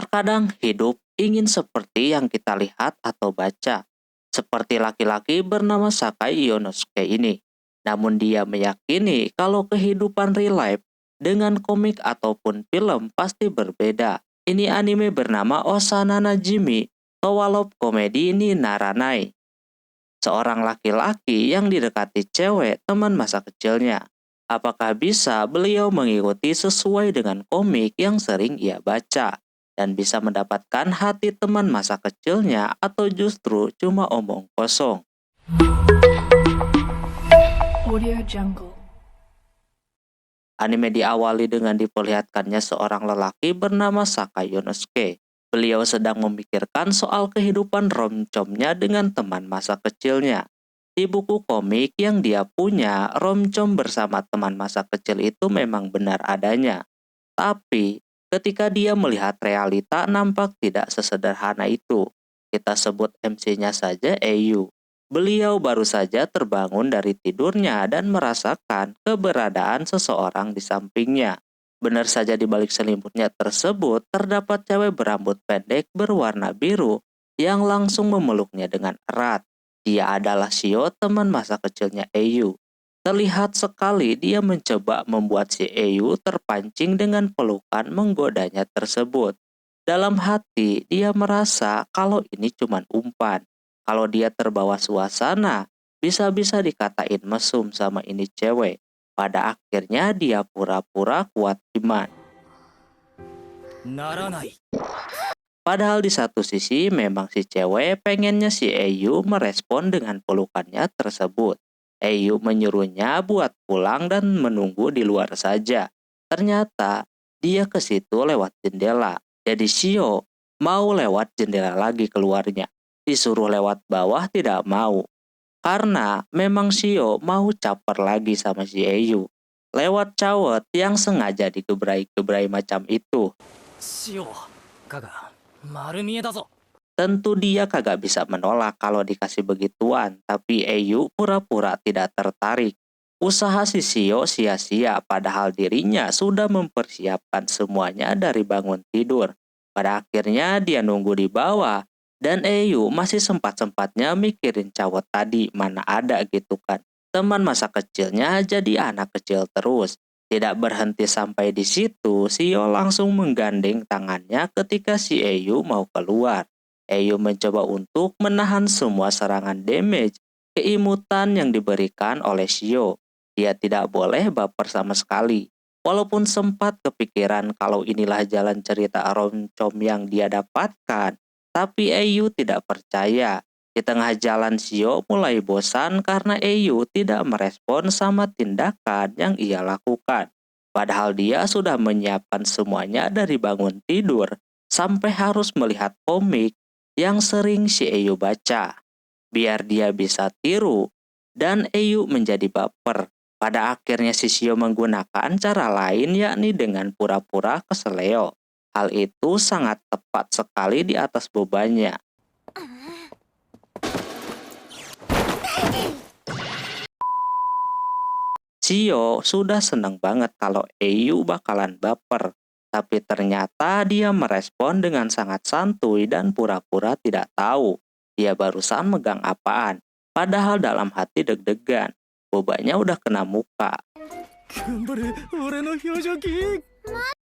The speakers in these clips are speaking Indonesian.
Terkadang hidup ingin seperti yang kita lihat atau baca, seperti laki-laki bernama Sakai Ionosuke ini. Namun dia meyakini kalau kehidupan real life dengan komik ataupun film pasti berbeda. Ini anime bernama Osana Najimi Towalop Komedi ni Naranai. Seorang laki-laki yang didekati cewek teman masa kecilnya. Apakah bisa beliau mengikuti sesuai dengan komik yang sering ia baca? Dan bisa mendapatkan hati teman masa kecilnya atau justru cuma omong kosong? Audio Jungle. Anime diawali dengan diperlihatkannya seorang lelaki bernama Sakai Yonosuke. Beliau sedang memikirkan soal kehidupan romcomnya dengan teman masa kecilnya. Di buku komik yang dia punya, romcom bersama teman masa kecil itu memang benar adanya. Tapi, ketika dia melihat realita nampak tidak sesederhana itu. Kita sebut MC-nya saja Eiyu. Beliau baru saja terbangun dari tidurnya dan merasakan keberadaan seseorang di sampingnya. Benar saja di balik selimutnya tersebut terdapat cewek berambut pendek berwarna biru yang langsung memeluknya dengan erat. Dia adalah Shio, teman masa kecilnya Eiyu. Terlihat sekali dia mencoba membuat si Eiyu terpancing dengan pelukan menggodanya tersebut. Dalam hati, dia merasa kalau ini cuma umpan. Kalau dia terbawa suasana, bisa-bisa dikatain mesum sama ini cewek. Pada akhirnya dia pura-pura kuat iman. Padahal di satu sisi memang si cewek pengennya si Eiyu merespon dengan pelukannya tersebut. Eiyu menyuruhnya buat pulang dan menunggu di luar saja. Ternyata dia ke situ lewat jendela. Jadi Shio mau lewat jendela lagi keluarnya. Disuruh lewat bawah tidak mau. Karena memang Shio mau caper lagi sama si Eiyu. Lewat cawet yang sengaja digebrai-gebrai macam itu. Tentu dia kagak bisa menolak kalau dikasih begituan, tapi Eiyu pura-pura tidak tertarik. Usaha si Shio sia-sia padahal dirinya sudah mempersiapkan semuanya dari bangun tidur. Pada akhirnya dia nunggu di bawah, dan Eiyu masih sempat-sempatnya mikirin cowok tadi, mana ada gitu kan. Teman masa kecilnya jadi anak kecil terus. Tidak berhenti sampai di situ, Shio langsung menggandeng tangannya ketika si Eiyu mau keluar. Eiyu mencoba untuk menahan semua serangan damage keimutan yang diberikan oleh Shio. Dia tidak boleh baper sama sekali. Walaupun sempat kepikiran kalau inilah jalan cerita romcom yang dia dapatkan, tapi Eiyu tidak percaya. Di tengah jalan Shio mulai bosan karena Eiyu tidak merespon sama tindakan yang ia lakukan. Padahal dia sudah menyiapkan semuanya dari bangun tidur sampai harus melihat komik yang sering si Eiyu baca. Biar dia bisa tiru dan Eiyu menjadi baper. Pada akhirnya si Shio menggunakan cara lain yakni dengan pura-pura keseleo. Hal itu sangat tepat sekali di atas bebannya. Shio sudah senang banget kalau Eiyu bakalan baper. Tapi ternyata dia merespon dengan sangat santuy dan pura-pura tidak tahu. Dia barusan megang apaan. Padahal dalam hati deg-degan. Bobanya udah kena muka.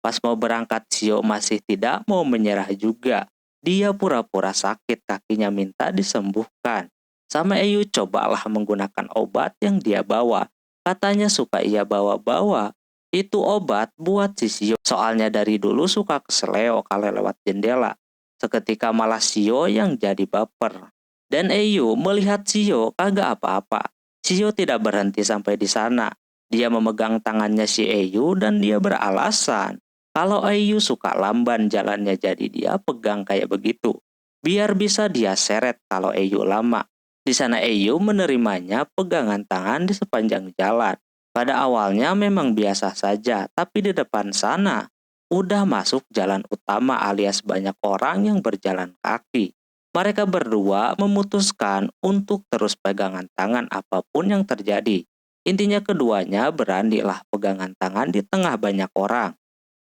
Pas mau berangkat, Shio masih tidak mau menyerah juga. Dia pura-pura sakit kakinya minta disembuhkan. Sama Eiyu cobalah menggunakan obat yang dia bawa. Katanya suka ia bawa-bawa. Itu obat buat si Shio. Soalnya dari dulu suka keseleo kalau lewat jendela. Seketika malah Shio yang jadi baper. Dan Eiyu melihat Shio kagak apa-apa. Shio tidak berhenti sampai di sana. Dia memegang tangannya si Eiyu dan dia beralasan kalau Eiyu suka lamban jalannya, jadi dia pegang kayak begitu. Biar bisa dia seret kalau Eiyu lama. Di sana Eiyu menerimanya pegangan tangan di sepanjang jalan. Pada awalnya memang biasa saja, tapi di depan sana udah masuk jalan utama alias banyak orang yang berjalan kaki. Mereka berdua memutuskan untuk terus pegangan tangan apapun yang terjadi. Intinya keduanya beranilah pegangan tangan di tengah banyak orang.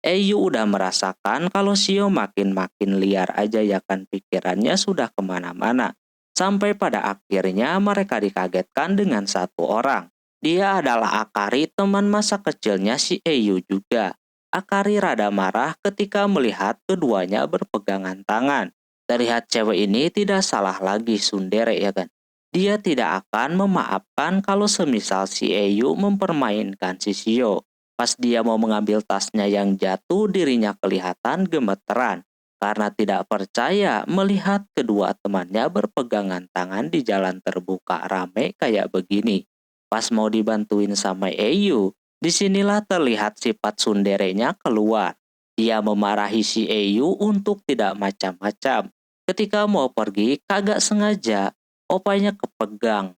Eyu udah merasakan kalau Shio makin-makin liar aja ya kan, pikirannya sudah kemana-mana. Sampai pada akhirnya mereka dikagetkan dengan satu orang. Dia adalah Akari, teman masa kecilnya si Eyu juga. Akari rada marah ketika melihat keduanya berpegangan tangan. Terlihat cewek ini tidak salah lagi tsundere ya kan. Dia tidak akan memaafkan kalau semisal si Eyu mempermainkan si Shio. Pas dia mau mengambil tasnya yang jatuh, dirinya kelihatan gemeteran karena tidak percaya melihat kedua temannya berpegangan tangan di jalan terbuka rame kayak begini. Pas mau dibantuin sama Eyu, disinilah terlihat sifat sunderenya keluar. Dia memarahi si Eyu untuk tidak macam-macam. Ketika mau pergi, kagak sengaja, opanya kepegang.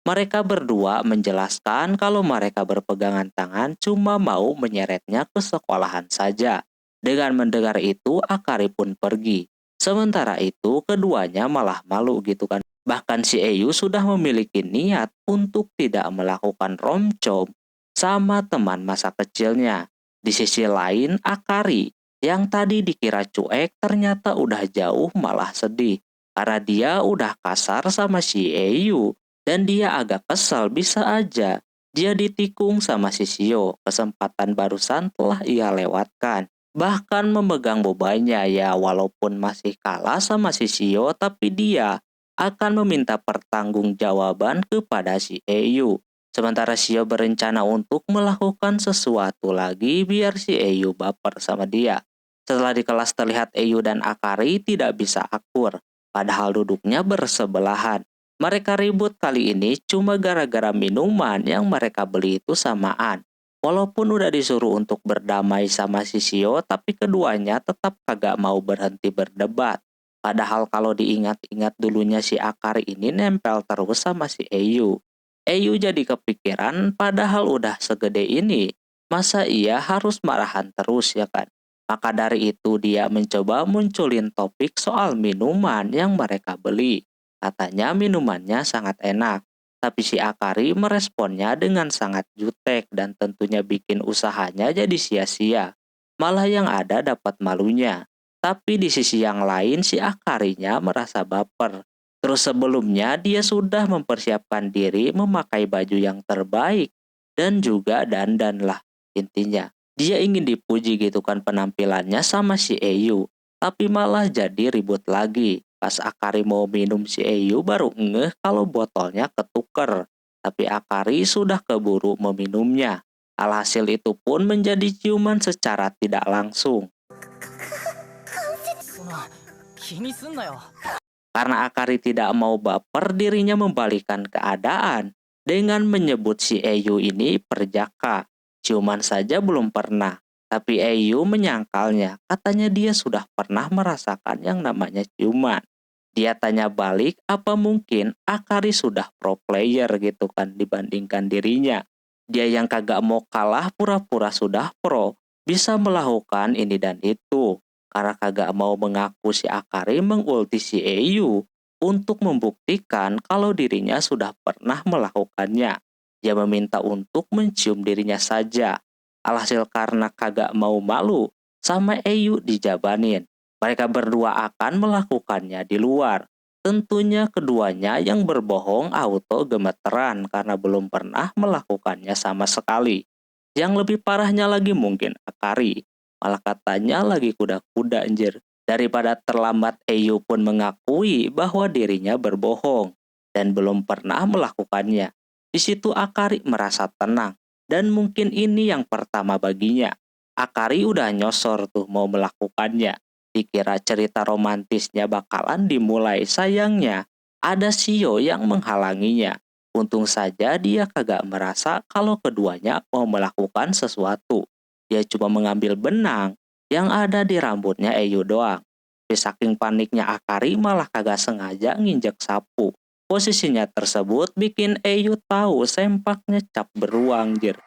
Mereka berdua menjelaskan kalau mereka berpegangan tangan cuma mau menyeretnya ke sekolahan saja. Dengan mendengar itu, Akari pun pergi. Sementara itu, keduanya malah malu gitu kan. Bahkan si Eyu sudah memiliki niat untuk tidak melakukan romcom sama teman masa kecilnya. Di sisi lain, Akari yang tadi dikira cuek ternyata udah jauh malah sedih. Karena dia udah kasar sama si Eyu. Dan dia agak kesal, bisa aja dia ditikung sama si Shio. Kesempatan barusan telah ia lewatkan. Bahkan memegang bebannya ya, walaupun masih kalah sama si Shio, tapi dia akan meminta pertanggungjawaban kepada si Eyu. Sementara Shio berencana untuk melakukan sesuatu lagi biar si Eyu baper sama dia. Setelah di kelas terlihat Eyu dan Akari tidak bisa akur, padahal duduknya bersebelahan. Mereka ribut kali ini cuma gara-gara minuman yang mereka beli itu samaan. Walaupun udah disuruh untuk berdamai sama si Shio, tapi keduanya tetap kagak mau berhenti berdebat. Padahal kalau diingat-ingat dulunya si Akari ini nempel terus sama si Eyu. Eyu jadi kepikiran padahal udah segede ini. Masa ia harus marahan terus ya kan? Maka dari itu dia mencoba munculin topik soal minuman yang mereka beli. Katanya minumannya sangat enak, tapi si Akari meresponnya dengan sangat jutek dan tentunya bikin usahanya jadi sia-sia. Malah yang ada dapat malunya. Tapi di sisi yang lain si Akarinya merasa baper. Terus sebelumnya dia sudah mempersiapkan diri memakai baju yang terbaik dan juga dandan lah intinya. Dia ingin dipuji gitu kan penampilannya sama si Eyu, tapi malah jadi ribut lagi. Pas Akari mau minum si Eyu baru ngeh kalau botolnya ketuker. Tapi Akari sudah keburu meminumnya. Alhasil itu pun menjadi ciuman secara tidak langsung. Karena Akari tidak mau baper, dirinya membalikan keadaan dengan menyebut si Eyu ini perjaka. Ciuman saja belum pernah. Tapi Eyu menyangkalnya, katanya dia sudah pernah merasakan yang namanya ciuman. Dia tanya balik, apa mungkin Akari sudah pro player gitu kan dibandingkan dirinya. Dia yang kagak mau kalah pura-pura sudah pro, bisa melakukan ini dan itu. Karena kagak mau mengaku si Akari mengulti si Eyu untuk membuktikan kalau dirinya sudah pernah melakukannya. Dia meminta untuk mencium dirinya saja. Alhasil karena kagak mau malu, sama Eyu dijabanin. Mereka berdua akan melakukannya di luar. Tentunya keduanya yang berbohong auto gemeteran karena belum pernah melakukannya sama sekali. Yang lebih parahnya lagi mungkin Akari. Malah katanya lagi kuda-kuda anjir. Daripada terlambat, Eyu pun mengakui bahwa dirinya berbohong dan belum pernah melakukannya. Di situ Akari merasa tenang dan mungkin ini yang pertama baginya. Akari udah nyosor tuh mau melakukannya. Dikira cerita romantisnya bakalan dimulai, sayangnya ada Shio yang menghalanginya. Untung saja dia kagak merasa kalau keduanya mau melakukan sesuatu. Dia cuma mengambil benang yang ada di rambutnya Eyu doang. Tapi saking paniknya Akari malah kagak sengaja nginjek sapu. Posisinya tersebut bikin Eyu tahu sempaknya cap beruang jir.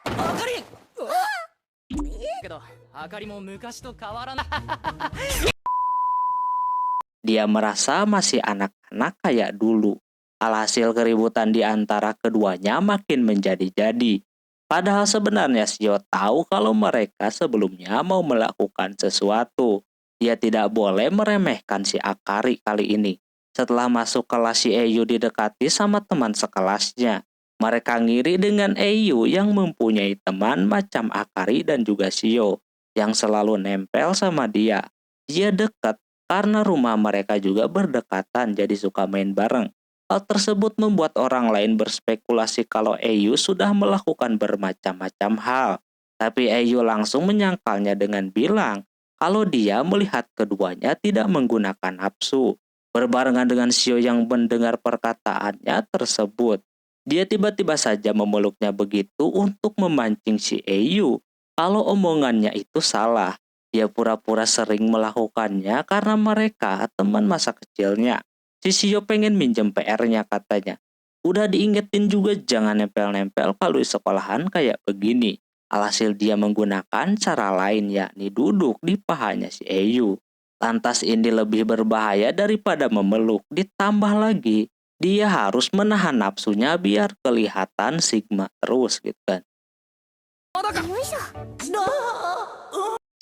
Dia merasa masih anak-anak kayak dulu. Alhasil keributan di antara keduanya makin menjadi-jadi. Padahal sebenarnya Shio tahu kalau mereka sebelumnya mau melakukan sesuatu. Dia tidak boleh meremehkan si Akari kali ini. Setelah masuk kelas, si Eyu didekati sama teman sekelasnya. Mereka ngiri dengan Eyu yang mempunyai teman macam Akari dan juga Shio yang selalu nempel sama dia. Dia dekat karena rumah mereka juga berdekatan, jadi suka main bareng. Hal tersebut membuat orang lain berspekulasi kalau Eyu sudah melakukan bermacam-macam hal. Tapi Eyu langsung menyangkalnya dengan bilang kalau dia melihat keduanya tidak menggunakan nafsu. Berbarengan dengan Shio yang mendengar perkataannya tersebut, dia tiba-tiba saja memeluknya begitu untuk memancing si Eyu kalau omongannya itu salah. Dia pura-pura sering melakukannya karena mereka teman masa kecilnya. Si Shio pengen minjem PR-nya katanya. Udah diingetin juga jangan nempel-nempel kalau di sekolahan kayak begini. Alhasil dia menggunakan cara lain, yakni duduk di pahanya si Eyu. Lantas ini lebih berbahaya daripada memeluk. Ditambah lagi, dia harus menahan nafsunya biar kelihatan Sigma terus gitu kan.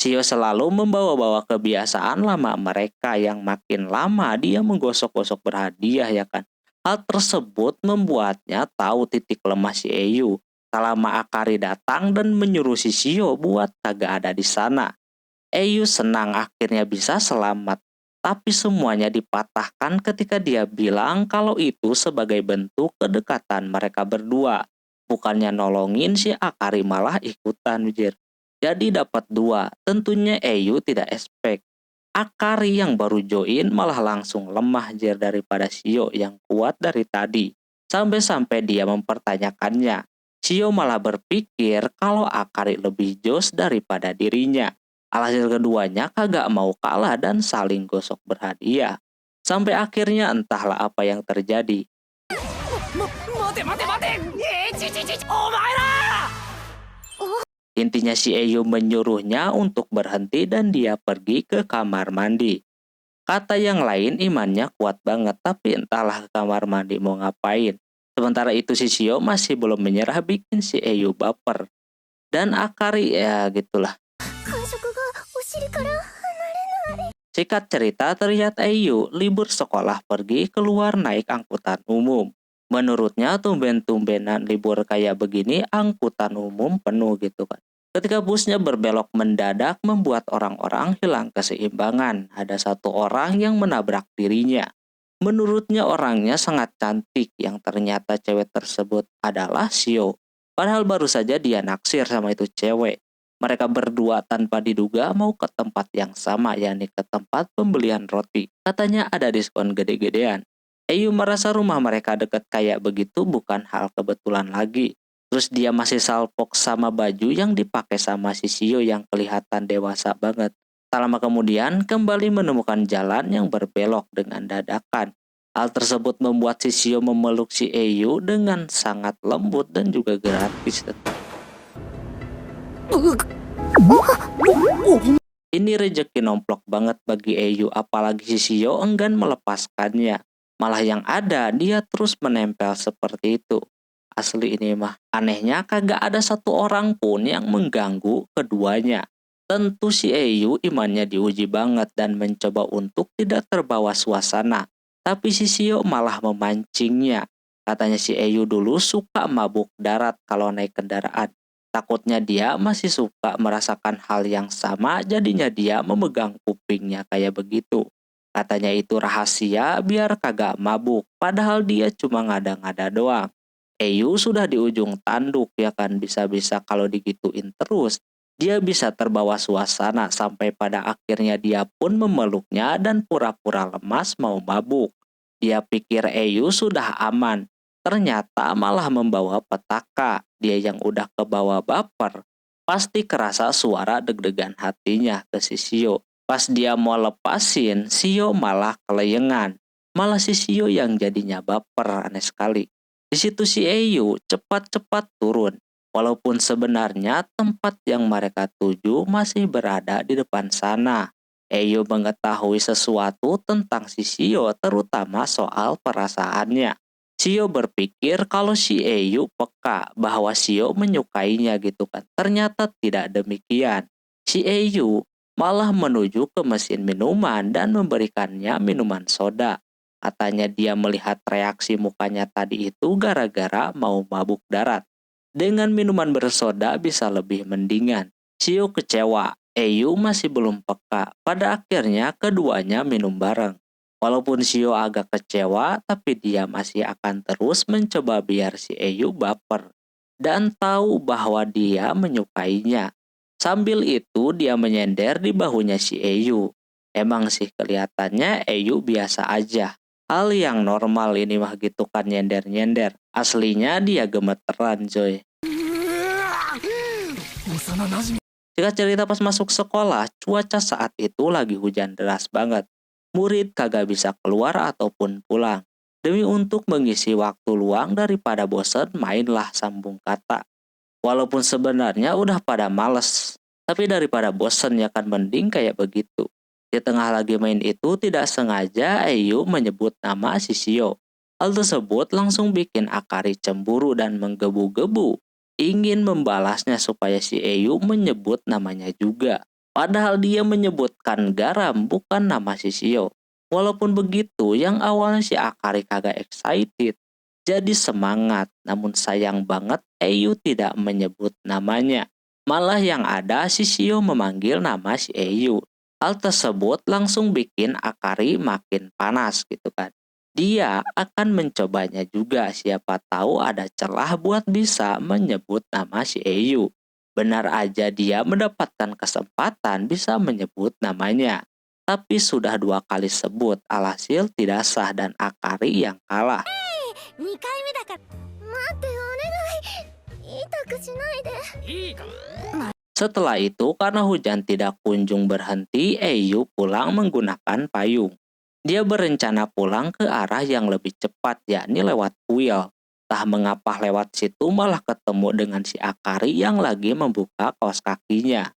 Shio selalu membawa-bawa kebiasaan lama mereka yang makin lama dia menggosok-gosok berhadiah ya kan. Hal tersebut membuatnya tahu titik lemah si Eyu. Tak lama Akari datang dan menyuruh si Shio buat kagak ada di sana. Eyu senang akhirnya bisa selamat. Tapi semuanya dipatahkan ketika dia bilang kalau itu sebagai bentuk kedekatan mereka berdua. Bukannya nolongin si Akari malah ikutan Wijir. Jadi dapat dua, tentunya Eyu tidak expect. Akari yang baru join malah langsung lemah Jir daripada Shio yang kuat dari tadi. Sampai-sampai dia mempertanyakannya. Shio malah berpikir kalau Akari lebih jos daripada dirinya. Alhasil keduanya kagak mau kalah dan saling gosok berhadiah. Sampai akhirnya entahlah apa yang terjadi. Intinya si Eyu menyuruhnya untuk berhenti dan dia pergi ke kamar mandi. Kata yang lain imannya kuat banget tapi entahlah ke kamar mandi mau ngapain. Sementara itu si Shio masih belum menyerah bikin si Eyu baper. Dan Akari ya gitulah. Singkat cerita terlihat Eyu libur sekolah pergi keluar naik angkutan umum. Menurutnya tumben-tumbenan libur kayak begini angkutan umum penuh gitu kan. Ketika busnya berbelok mendadak membuat orang-orang hilang keseimbangan. Ada satu orang yang menabrak dirinya. Menurutnya orangnya sangat cantik yang ternyata cewek tersebut adalah Shio. Padahal baru saja dia naksir sama itu cewek. Mereka berdua tanpa diduga mau ke tempat yang sama, yakni ke tempat pembelian roti. Katanya ada diskon gede-gedean. Eyu merasa rumah mereka dekat kayak begitu bukan hal kebetulan lagi. Terus dia masih salpok sama baju yang dipakai sama si Shio yang kelihatan dewasa banget. Tak lama kemudian kembali menemukan jalan yang berbelok dengan dadakan. Hal tersebut membuat si Shio memeluk si Eyu dengan sangat lembut dan juga gratis. Ini rejeki nomplok banget bagi Eyu, apalagi si Shio enggan melepaskannya. Malah yang ada dia terus menempel seperti itu. Asli ini mah, anehnya kagak ada satu orang pun yang mengganggu keduanya. Tentu si Eyu imannya diuji banget dan mencoba untuk tidak terbawa suasana. Tapi si Shio malah memancingnya. Katanya si Eyu dulu suka mabuk darat kalau naik kendaraan. Takutnya dia masih suka merasakan hal yang sama, jadinya dia memegang kupingnya kayak begitu. Katanya itu rahasia biar kagak mabuk, padahal dia cuma ngada-ngada doang. Eyu sudah di ujung tanduk ya kan, bisa-bisa kalau digituin terus dia bisa terbawa suasana sampai pada akhirnya dia pun memeluknya dan pura-pura lemas mau mabuk. Dia pikir Eyu sudah aman, ternyata malah membawa petaka. Dia yang udah kebawa baper, pasti kerasa suara deg-degan hatinya ke si Shio. Pas dia mau lepasin, Shio malah keleyengan. Malah si Shio yang jadinya baper, aneh sekali. Di situ si Eyu cepat-cepat turun. Walaupun sebenarnya tempat yang mereka tuju masih berada di depan sana. Eyu mengetahui sesuatu tentang si Shio terutama soal perasaannya. Shio berpikir kalau si Eyu peka bahwa Shio menyukainya gitu kan. Ternyata tidak demikian. Si Eyu malah menuju ke mesin minuman dan memberikannya minuman soda. Katanya dia melihat reaksi mukanya tadi itu gara-gara mau mabuk darat. Dengan minuman bersoda bisa lebih mendingan. Shio kecewa. Eyu masih belum peka. Pada akhirnya keduanya minum bareng. Walaupun Shio agak kecewa, tapi dia masih akan terus mencoba biar si Eyu baper dan tahu bahwa dia menyukainya. Sambil itu dia menyender di bahunya si Eyu. Emang sih kelihatannya Eyu biasa aja. Hal yang normal ini mah gitu kan nyender-nyender. Aslinya dia gemeteran coy. Jika cerita pas masuk sekolah, cuaca saat itu lagi hujan deras banget. Murid kagak bisa keluar ataupun pulang. Demi untuk mengisi waktu luang daripada bosan, mainlah sambung kata. Walaupun sebenarnya udah pada males, tapi daripada bosan ya kan mending kayak begitu. Di tengah lagi main itu tidak sengaja Ayu menyebut nama si Shio. Hal tersebut langsung bikin Akari cemburu dan menggebu-gebu. Ingin membalasnya supaya si Ayu menyebut namanya juga. Padahal dia menyebutkan garam bukan nama si Shio. Walaupun begitu, yang awalnya si Akari kagak excited, jadi semangat. Namun sayang banget Ayu tidak menyebut namanya. Malah yang ada si Shio memanggil nama si Ayu. Hal tersebut langsung bikin Akari makin panas gitu kan. Dia akan mencobanya juga, siapa tahu ada celah buat bisa menyebut nama si Ayu. Benar aja dia mendapatkan kesempatan bisa menyebut namanya. Tapi sudah 2 kali sebut, alhasil tidak sah dan Akari yang kalah. Setelah itu, karena hujan tidak kunjung berhenti, Ayu pulang menggunakan payung. Dia berencana pulang ke arah yang lebih cepat, yakni lewat kuil. Tah mengapa lewat situ malah ketemu dengan si Akari yang lagi membuka kaos kakinya.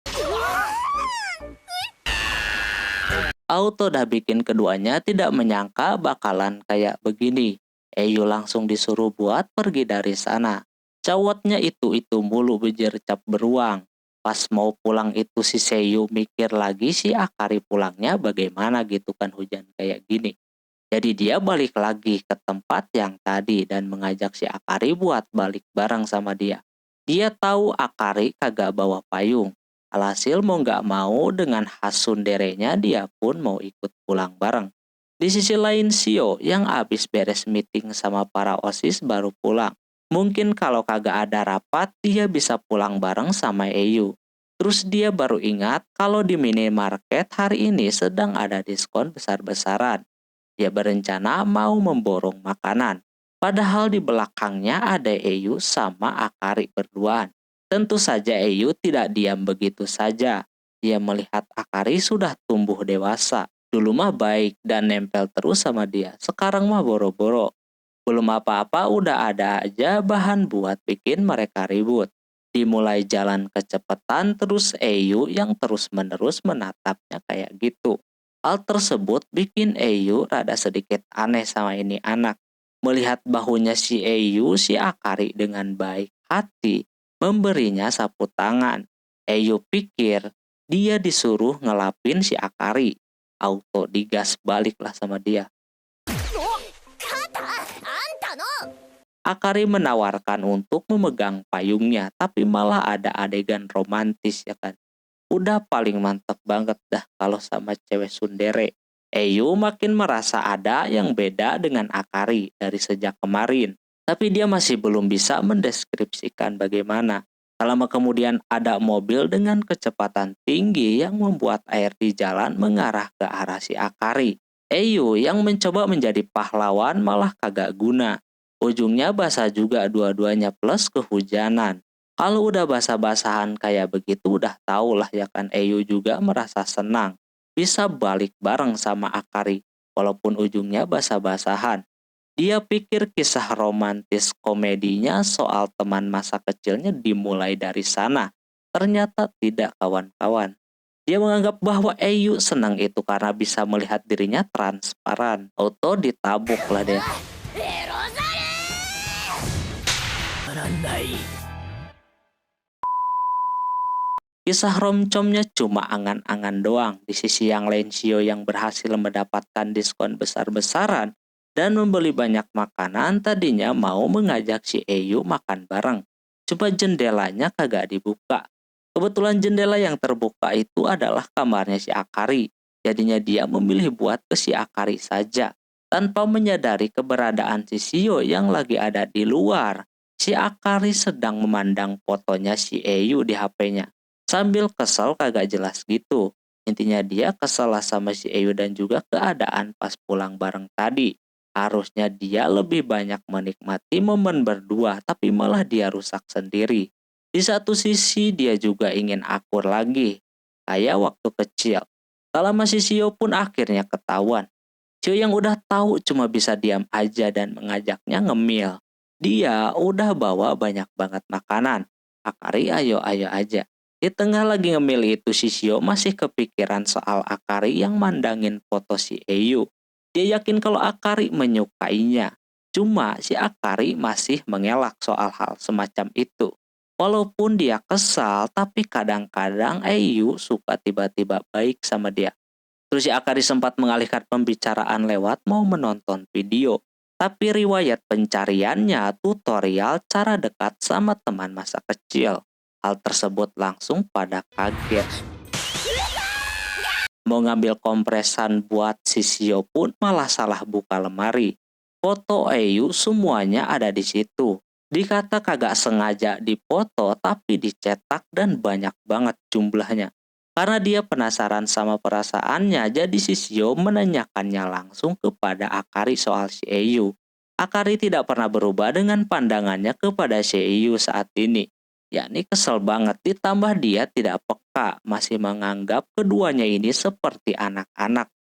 Auto dah bikin keduanya tidak menyangka bakalan kayak begini. Ayu langsung disuruh buat pergi dari sana. Cawatnya itu mulu bejercap beruang. Pas mau pulang itu si Seiyu mikir lagi si Akari pulangnya bagaimana gitu kan hujan kayak gini. Jadi dia balik lagi ke tempat yang tadi dan mengajak si Akari buat balik bareng sama dia. Dia tahu Akari kagak bawa payung. Alhasil mau nggak mau dengan hasunderenya dia pun mau ikut pulang bareng. Di sisi lain Shio yang abis beres meeting sama para OSIS baru pulang. Mungkin kalau kagak ada rapat dia bisa pulang bareng sama Ayu. Terus dia baru ingat kalau di minimarket hari ini sedang ada diskon besar-besaran. Dia berencana mau memborong makanan. Padahal di belakangnya ada Ayu sama Akari berduaan. Tentu saja Ayu tidak diam begitu saja. Dia melihat Akari sudah tumbuh dewasa. Dulu mah baik dan nempel terus sama dia. Sekarang mah boro-boro. Belum apa-apa udah ada aja bahan buat bikin mereka ribut. Dimulai jalan kecepatan terus Ayu yang terus-menerus menatapnya kayak gitu. Hal tersebut bikin Ayu rada sedikit aneh sama ini anak. Melihat bahunya si Ayu, si Akari dengan baik hati memberinya sapu tangan. Ayu pikir dia disuruh ngelapin si Akari. Auto digas baliklah sama dia. Akari menawarkan untuk memegang payungnya, tapi malah ada adegan romantis ya kan. Udah paling mantep banget dah kalau sama cewek tsundere. Ayu makin merasa ada yang beda dengan Akari dari sejak kemarin. Tapi dia masih belum bisa mendeskripsikan bagaimana. Lama kemudian ada mobil dengan kecepatan tinggi yang membuat air di jalan mengarah ke arah si Akari. Ayu yang mencoba menjadi pahlawan malah kagak guna. Ujungnya basah juga dua-duanya plus kehujanan. Kalau udah basah-basahan kayak begitu udah tau lah ya kan Ayu juga merasa senang. Bisa balik bareng sama Akari walaupun ujungnya basah-basahan. Dia pikir kisah romantis komedinya soal teman masa kecilnya dimulai dari sana. Ternyata tidak kawan-kawan. Dia menganggap bahwa Ayu senang itu karena bisa melihat dirinya transparan. Auto ditabuk lah dia. Kisah romcomnya cuma angan-angan doang. Di sisi yang lain, Shio yang berhasil mendapatkan diskon besar-besaran dan membeli banyak makanan tadinya mau mengajak si Eyu makan bareng. Coba jendelanya kagak dibuka. Kebetulan jendela yang terbuka itu adalah kamarnya si Akari. Jadinya dia memilih buat ke si Akari saja. Tanpa menyadari keberadaan si Shio yang lagi ada di luar. Si Akari sedang memandang fotonya si Eyu di HP-nya. Sambil kesel kagak jelas gitu. Intinya dia kesel lah sama si Eyu dan juga keadaan pas pulang bareng tadi. Harusnya dia lebih banyak menikmati momen berdua, tapi malah dia rusak sendiri. Di satu sisi dia juga ingin akur lagi, kayak waktu kecil. Kalau masih Shio pun akhirnya ketahuan. Shio yang udah tahu cuma bisa diam aja dan mengajaknya ngemil. Dia udah bawa banyak banget makanan. Akari ayo-ayo aja. Di tengah lagi ngemil itu si Shio masih kepikiran soal Akari yang mandangin foto si Eyu. Dia yakin kalau Akari menyukainya. Cuma si Akari masih mengelak soal hal semacam itu. Walaupun dia kesal, tapi kadang-kadang Eyu suka tiba-tiba baik sama dia. Terus si Akari sempat mengalihkan pembicaraan lewat mau menonton video. Tapi riwayat pencariannya tutorial cara dekat sama teman masa kecil. Hal tersebut langsung pada kaget. Mau ngambil kompresan buat si Shio pun malah salah buka lemari. Foto Eyu semuanya ada di situ. Dikata kagak sengaja dipoto tapi dicetak dan banyak banget jumlahnya. Karena dia penasaran sama perasaannya, jadi si Shio menanyakannya langsung kepada Akari soal si Eyu. Akari tidak pernah berubah dengan pandangannya kepada si Eyu saat ini. Yakni kesel banget, ditambah dia tidak peka, masih menganggap keduanya ini seperti anak-anak.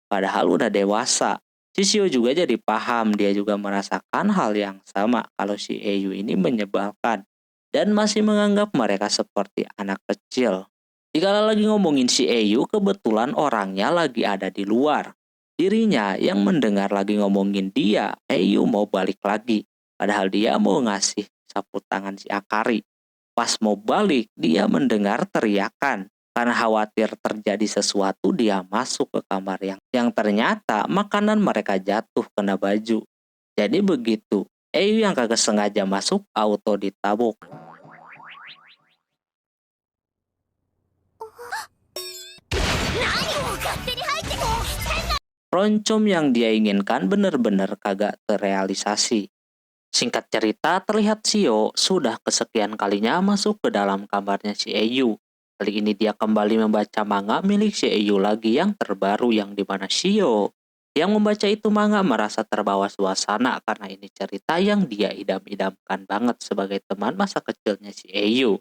Padahal udah dewasa. Si Shio juga jadi paham, dia juga merasakan hal yang sama kalau si Eyu ini menyebalkan. Dan masih menganggap mereka seperti anak kecil. Jika lagi ngomongin si Eyu, kebetulan orangnya lagi ada di luar. Dirinya yang mendengar lagi ngomongin dia, Eyu mau balik lagi. Padahal dia mau ngasih sapu tangan si Akari. Pas mau balik, dia mendengar teriakan. Karena khawatir terjadi sesuatu, dia masuk ke kamar yang ternyata makanan mereka jatuh kena baju. Jadi begitu, Eyu yang kagak sengaja masuk auto ditabuk. Roncom yang dia inginkan benar-benar kagak terrealisasi. Singkat cerita, terlihat Shio sudah kesekian kalinya masuk ke dalam kamarnya si Eyu. Kali ini dia kembali membaca manga milik si Eyu lagi yang terbaru, yang dimana Shio yang membaca itu manga merasa terbawa suasana karena ini cerita yang dia idam-idamkan banget sebagai teman masa kecilnya si Eyu.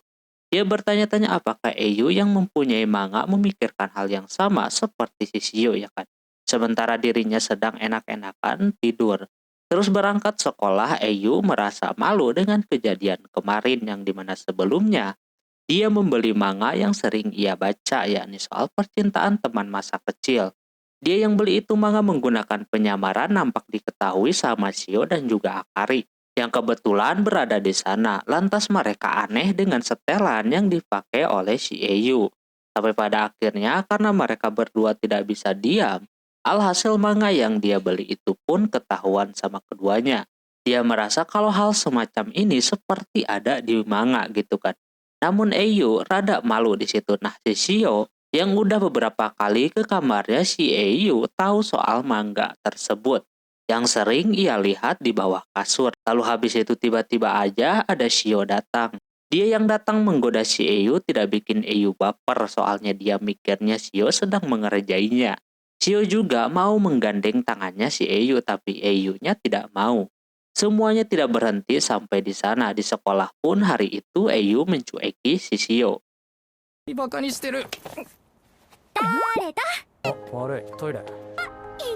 Dia bertanya-tanya apakah Eyu yang mempunyai manga memikirkan hal yang sama seperti si Shio ya kan. Sementara dirinya sedang enak-enakan tidur. Terus berangkat sekolah, Eyu merasa malu dengan kejadian kemarin yang dimana sebelumnya dia membeli manga yang sering ia baca, yakni soal percintaan teman masa kecil. Dia yang beli itu manga menggunakan penyamaran nampak diketahui sama Shio dan juga Akari, yang kebetulan berada di sana. Lantas mereka aneh dengan setelan yang dipakai oleh si Eyu. Sampai pada akhirnya karena mereka berdua tidak bisa diam, alhasil manga yang dia beli itu pun ketahuan sama keduanya. Dia merasa kalau hal semacam ini seperti ada di manga gitu kan. Namun Eyu rada malu di situ. Nah si Shio yang udah beberapa kali ke kamarnya si Eyu tahu soal manga tersebut. Yang sering ia lihat di bawah kasur. Lalu habis itu tiba-tiba aja ada Shio datang. Dia yang datang menggoda si Eyu tidak bikin Eyu baper soalnya dia mikirnya Shio sedang mengerjainya. Shio juga mau menggandeng tangannya si Eyu tapi Eyunya tidak mau. Semuanya tidak berhenti sampai di sana. Di sekolah pun hari itu Eyu mencueki si Shio. バカにしてる。誰だあ、悪い、トイレ。い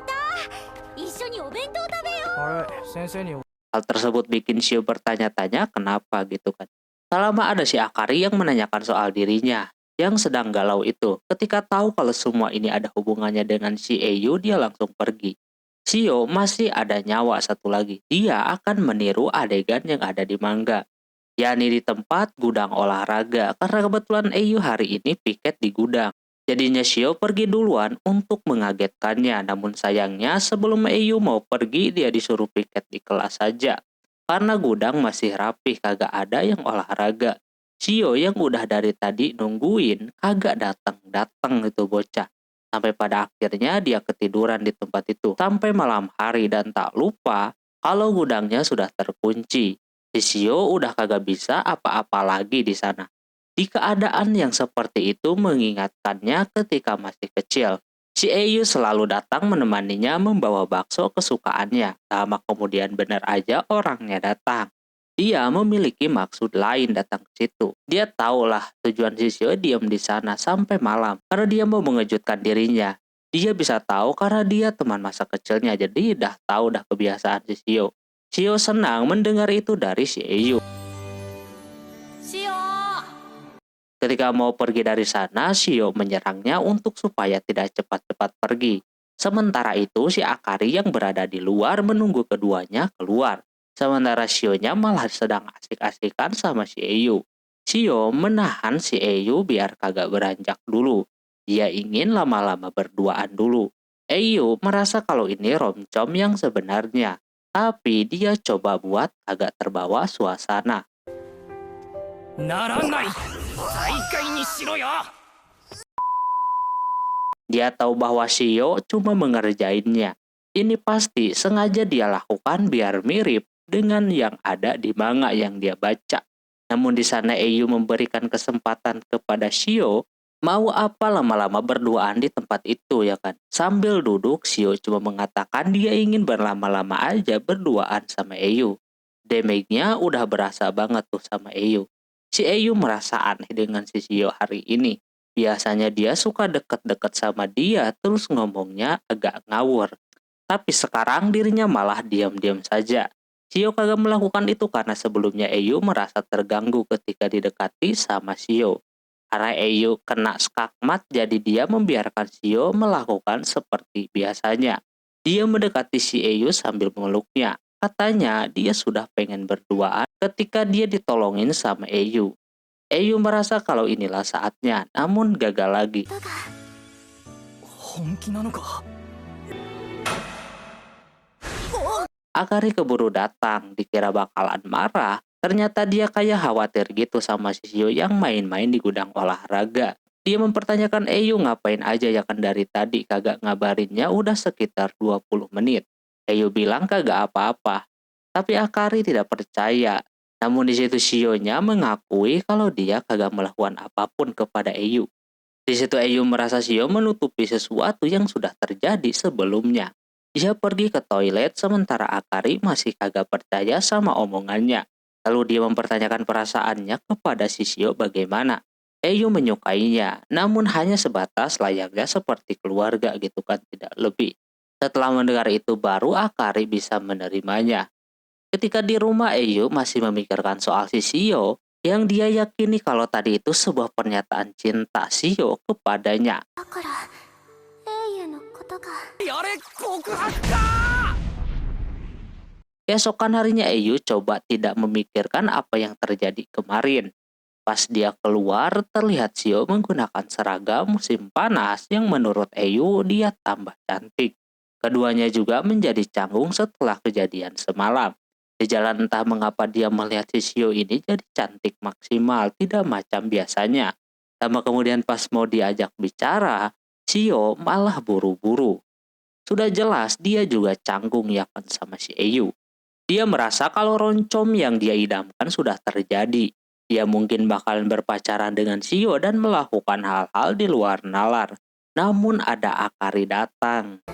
た一緒にお弁当食べよ悪い、先生に。 Hal tersebut bikin Shio bertanya-tanya kenapa gitu kan. Tak lama ada si Akari yang menanyakan soal dirinya yang sedang galau itu. Ketika tahu kalau semua ini ada hubungannya dengan si Eyu, dia langsung pergi. Shio masih ada nyawa satu lagi. Dia akan meniru adegan yang ada di manga, yakni di tempat gudang olahraga, karena kebetulan Eiyu hari ini piket di gudang. Jadinya Shio pergi duluan untuk mengagetkannya, namun sayangnya sebelum Eiyu mau pergi dia disuruh piket di kelas saja. Karena gudang masih rapih, kagak ada yang olahraga. Shio yang udah dari tadi nungguin kagak datang itu bocah. Sampai pada akhirnya dia ketiduran di tempat itu sampai malam hari dan tak lupa kalau gudangnya sudah terkunci. Si Shio udah kagak bisa apa-apa lagi di sana. Di keadaan yang seperti itu mengingatkannya ketika masih kecil. Si Eiyu selalu datang menemaninya membawa bakso kesukaannya. Lama kemudian benar aja orangnya datang. Dia memiliki maksud lain datang ke situ. Dia tahulah tujuan si Shio diam di sana sampai malam karena dia mau mengejutkan dirinya. Dia bisa tahu karena dia teman masa kecilnya, jadi dah tahu dah kebiasaan si Shio. Shio senang mendengar itu dari si Eiyu. シオ Ketika mau pergi dari sana, Shio menyerangnya untuk supaya tidak cepat-cepat pergi. Sementara itu, si Akari yang berada di luar menunggu keduanya keluar. Sementara Shio-nya malah sedang asik-asikan sama si Eiyu. Shio menahan si Eiyu biar kagak beranjak dulu. Dia ingin lama-lama berduaan dulu. Eiyu merasa kalau ini romcom yang sebenarnya. Tapi dia coba buat agak terbawa suasana. ならない再開にしろよ Dia tahu bahwa Shio cuma mengerjainnya. Ini pasti sengaja dia lakukan biar mirip dengan yang ada di manga yang dia baca. Namun di sana Eiyu memberikan kesempatan kepada Shio, mau apa lama-lama berduaan di tempat itu ya kan. Sambil duduk, Shio cuma mengatakan dia ingin berlama-lama aja berduaan sama Eiyu. Damage-nya udah berasa banget tuh sama Eiyu. Si Eiyu merasa aneh dengan si Shio hari ini. Biasanya dia suka deket-deket sama dia terus ngomongnya agak ngawur. Tapi sekarang dirinya malah diam-diam saja. Shio kagak melakukan itu karena sebelumnya Eiyu merasa terganggu ketika didekati sama Shio. Karena Eiyu kena skakmat jadi dia membiarkan Shio melakukan seperti biasanya. Dia mendekati si Eiyu sambil memeluknya. Katanya dia sudah pengen berduaan ketika dia ditolongin sama Eiyu. Eiyu merasa kalau inilah saatnya, namun gagal lagi. 本気なのか Akari keburu datang, dikira bakalan marah. Ternyata dia kayak khawatir gitu sama si Shio yang main-main di gudang olahraga. Dia mempertanyakan Eiyu ngapain aja ya kan dari tadi kagak ngabarinnya udah sekitar 20 menit. Eiyu bilang kagak apa-apa. Tapi Akari tidak percaya. Namun di situ Shio-nya mengakui kalau dia kagak melakukan apapun kepada Eiyu. Di situ Eiyu merasa Shio menutupi sesuatu yang sudah terjadi sebelumnya. Dia pergi ke toilet sementara Akari masih kagak percaya sama omongannya. Lalu dia mempertanyakan perasaannya kepada si Shio bagaimana. Eiyu menyukainya, namun hanya sebatas layaknya seperti keluarga gitu kan, tidak lebih. Setelah mendengar itu baru Akari bisa menerimanya. Ketika di rumah Eiyu masih memikirkan soal si Shio, yang dia yakini kalau tadi itu sebuah pernyataan cinta Shio kepadanya. だからエイユのことが やれ告白か Keesokan harinya Eiyu coba tidak memikirkan apa yang terjadi kemarin. Pas dia keluar, terlihat Shio menggunakan seragam musim panas yang menurut Eiyu dia tambah cantik. Keduanya juga menjadi canggung setelah kejadian semalam. Di jalan entah mengapa dia melihat si Shio ini jadi cantik maksimal, tidak macam biasanya. Sama kemudian pas mau diajak bicara, Shio malah buru-buru. Sudah jelas dia juga canggung ya kan sama si Eiyu. Dia merasa kalau roncom yang dia idamkan sudah terjadi. Dia mungkin bakalan berpacaran dengan Shio dan melakukan hal-hal di luar nalar. Namun ada Akari datang.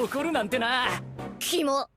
怒るなんてなキモ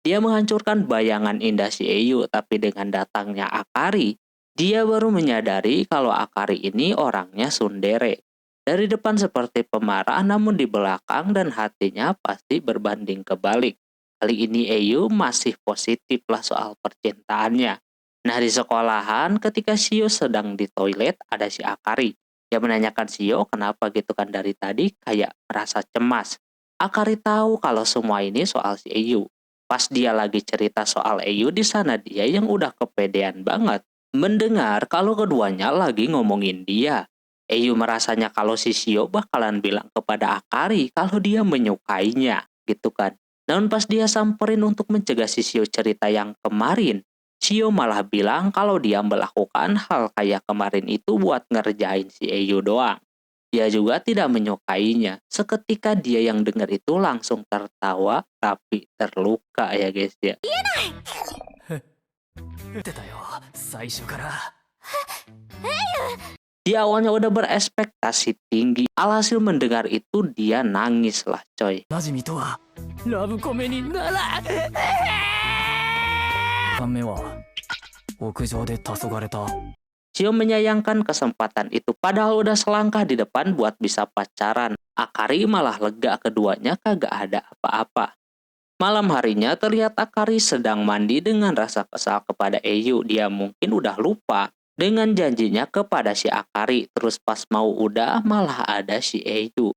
Dia menghancurkan bayangan indah si Eiyu, tapi dengan datangnya Akari, dia baru menyadari kalau Akari ini orangnya tsundere. Dari depan seperti pemarah, namun di belakang dan hatinya pasti berbanding kebalik. Kali ini Eiyu masih positif lah soal percintaannya. Nah di sekolahan ketika Shio sedang di toilet ada si Akari. Dia menanyakan Shio kenapa gitu kan dari tadi kayak merasa cemas. Akari tahu kalau semua ini soal si Eiyu. Pas dia lagi cerita soal Eiyu di sana dia yang udah kepedean banget. Mendengar kalau keduanya lagi ngomongin dia. Eiyu merasanya kalau si Shio bakalan bilang kepada Akari kalau dia menyukainya gitu kan. Namun pas dia samperin untuk mencegah si Shio cerita yang kemarin, Shio malah bilang kalau dia melakukan hal kayak kemarin itu buat ngerjain si Eiyu doang. Dia juga tidak menyukainya. Seketika dia yang dengar itu langsung tertawa tapi terluka ya guys ya. 出たよ最初から Dia awalnya udah berekspektasi tinggi. Alhasil mendengar itu dia nangis lah coy. なじみとはラブコメになら3目は屋上で黄昏た Shio menyayangkan kesempatan itu padahal udah selangkah di depan buat bisa pacaran. Akari malah lega keduanya kagak ada apa-apa. Malam harinya terlihat Akari sedang mandi dengan rasa kesal kepada Eiyu. Dia mungkin udah lupa dengan janjinya kepada si Akari. Terus pas mau udah malah ada si Eiyu.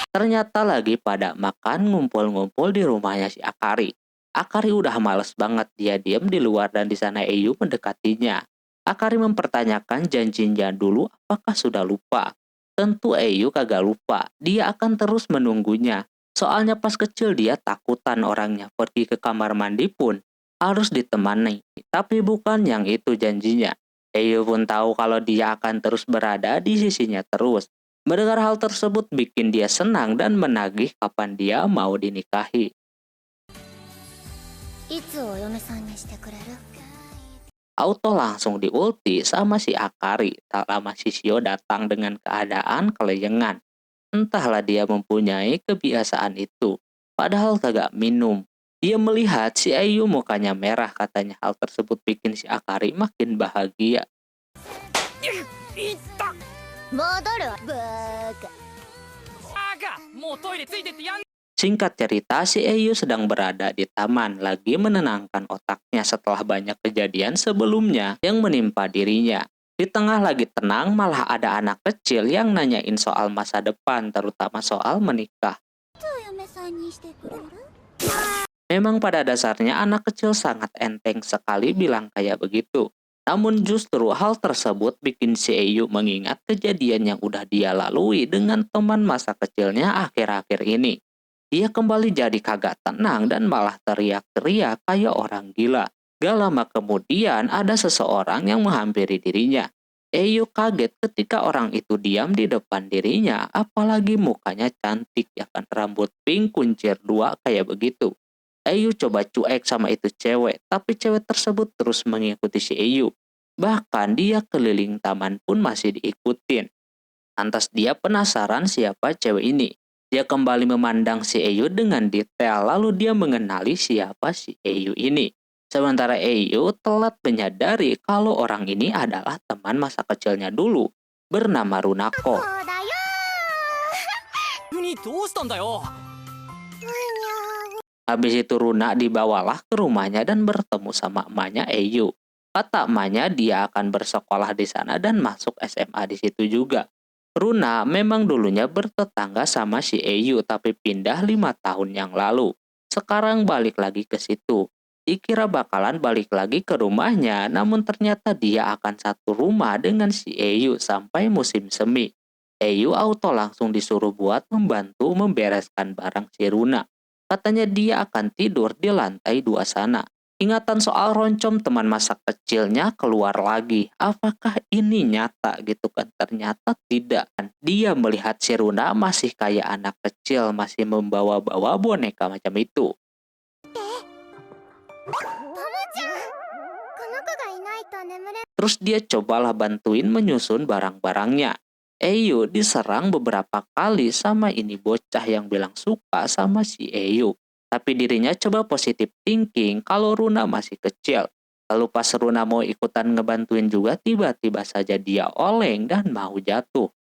Ternyata lagi pada makan ngumpul-ngumpul di rumahnya si Akari. Akari udah males banget, dia diam di luar dan di sana Eiyu mendekatinya. Akari mempertanyakan janjinya dulu apakah sudah lupa. Tentu Eiyu kagak lupa, dia akan terus menunggunya. Soalnya pas kecil dia takutan orangnya, pergi ke kamar mandi pun harus ditemani. Tapi bukan yang itu janjinya. Eiyu pun tahu kalau dia akan terus berada di sisinya terus. Mendengar hal tersebut bikin dia senang dan menagih kapan dia mau dinikahi. いつお嫁さんにしてくれる？ Auto langsung diulti sama si Akari. Tak lama si Shio datang dengan keadaan kelayangan. Entahlah dia mempunyai kebiasaan itu. Padahal kagak minum. Dia melihat si Eiyu mukanya merah katanya. Hal tersebut bikin si Akari makin bahagia. いった戻るわバーカ。バカもうトイレついてってやん Singkat cerita, si Eiyu sedang berada di taman, lagi menenangkan otaknya setelah banyak kejadian sebelumnya yang menimpa dirinya. Di tengah lagi tenang, malah ada anak kecil yang nanyain soal masa depan, terutama soal menikah. お嫁さんにしてくれる？ Memang pada dasarnya anak kecil sangat enteng sekali bilang kayak begitu. Namun justru hal tersebut bikin si Eiyu mengingat kejadian yang udah dia lalui dengan teman masa kecilnya akhir-akhir ini. Dia kembali jadi kagak tenang dan malah teriak-teriak kayak orang gila. Gak lama kemudian ada seseorang yang menghampiri dirinya. Eiyu kaget ketika orang itu diam di depan dirinya, apalagi mukanya cantik ya kan, rambut pink kuncir dua kayak begitu. Eiyu coba cuek sama itu cewek, tapi cewek tersebut terus mengikuti si Eiyu. Bahkan dia keliling taman pun masih diikutin. Lantas dia penasaran siapa cewek ini. Dia kembali memandang si Eiyu dengan detail, lalu dia mengenali siapa si Eiyu ini. Sementara Eiyu telat menyadari kalau orang ini adalah teman masa kecilnya dulu, bernama Runako. そうだよにどうしたんだよ Habis itu Runa dibawalah ke rumahnya dan bertemu sama emaknya Eiyu. Kata emaknya dia akan bersekolah di sana dan masuk SMA di situ juga. Runa memang dulunya bertetangga sama si Eiyu tapi pindah 5 tahun yang lalu. Sekarang balik lagi ke situ. Dikira bakalan balik lagi ke rumahnya, namun ternyata dia akan satu rumah dengan si Eiyu sampai musim semi. Eiyu auto langsung disuruh buat membantu membereskan barang si Runa. Katanya dia akan tidur di lantai 2 sana. Ingatan soal roncom teman masa kecilnya keluar lagi. Apakah ini nyata gitu kan? Ternyata tidak. Dia melihat si Runa masih kayak anak kecil, masih membawa-bawa boneka macam itu. タモちゃんこの子がいないと眠れ Terus dia cobalah bantuin menyusun barang-barangnya. Eiyu diserang beberapa kali sama ini bocah yang bilang suka sama si Eiyu. Tapi dirinya coba positif thinking kalau Runa masih kecil. Lalu pas Runa mau ikutan ngebantuin juga, tiba-tiba saja dia oleng dan mau jatuh.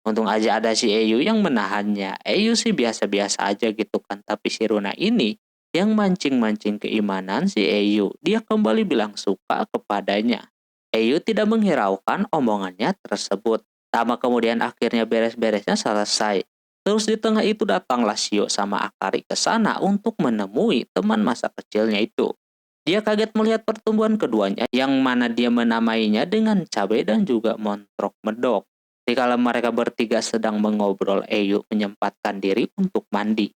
Untung aja ada si Eyu yang menahannya. Eyu sih biasa-biasa aja gitu kan. Tapi si Runa ini yang mancing-mancing keimanan si Eyu. Dia kembali bilang suka kepadanya. Eyu tidak menghiraukan omongannya tersebut. Lama kemudian akhirnya beres-beresnya selesai. Terus di tengah itu datanglah Shio sama Akari ke sana untuk menemui teman masa kecilnya itu. Dia kaget melihat pertumbuhan keduanya yang mana dia menamainya dengan cabai dan juga montrok medok. Dikala mereka bertiga sedang mengobrol, Eyu menyempatkan diri untuk mandi.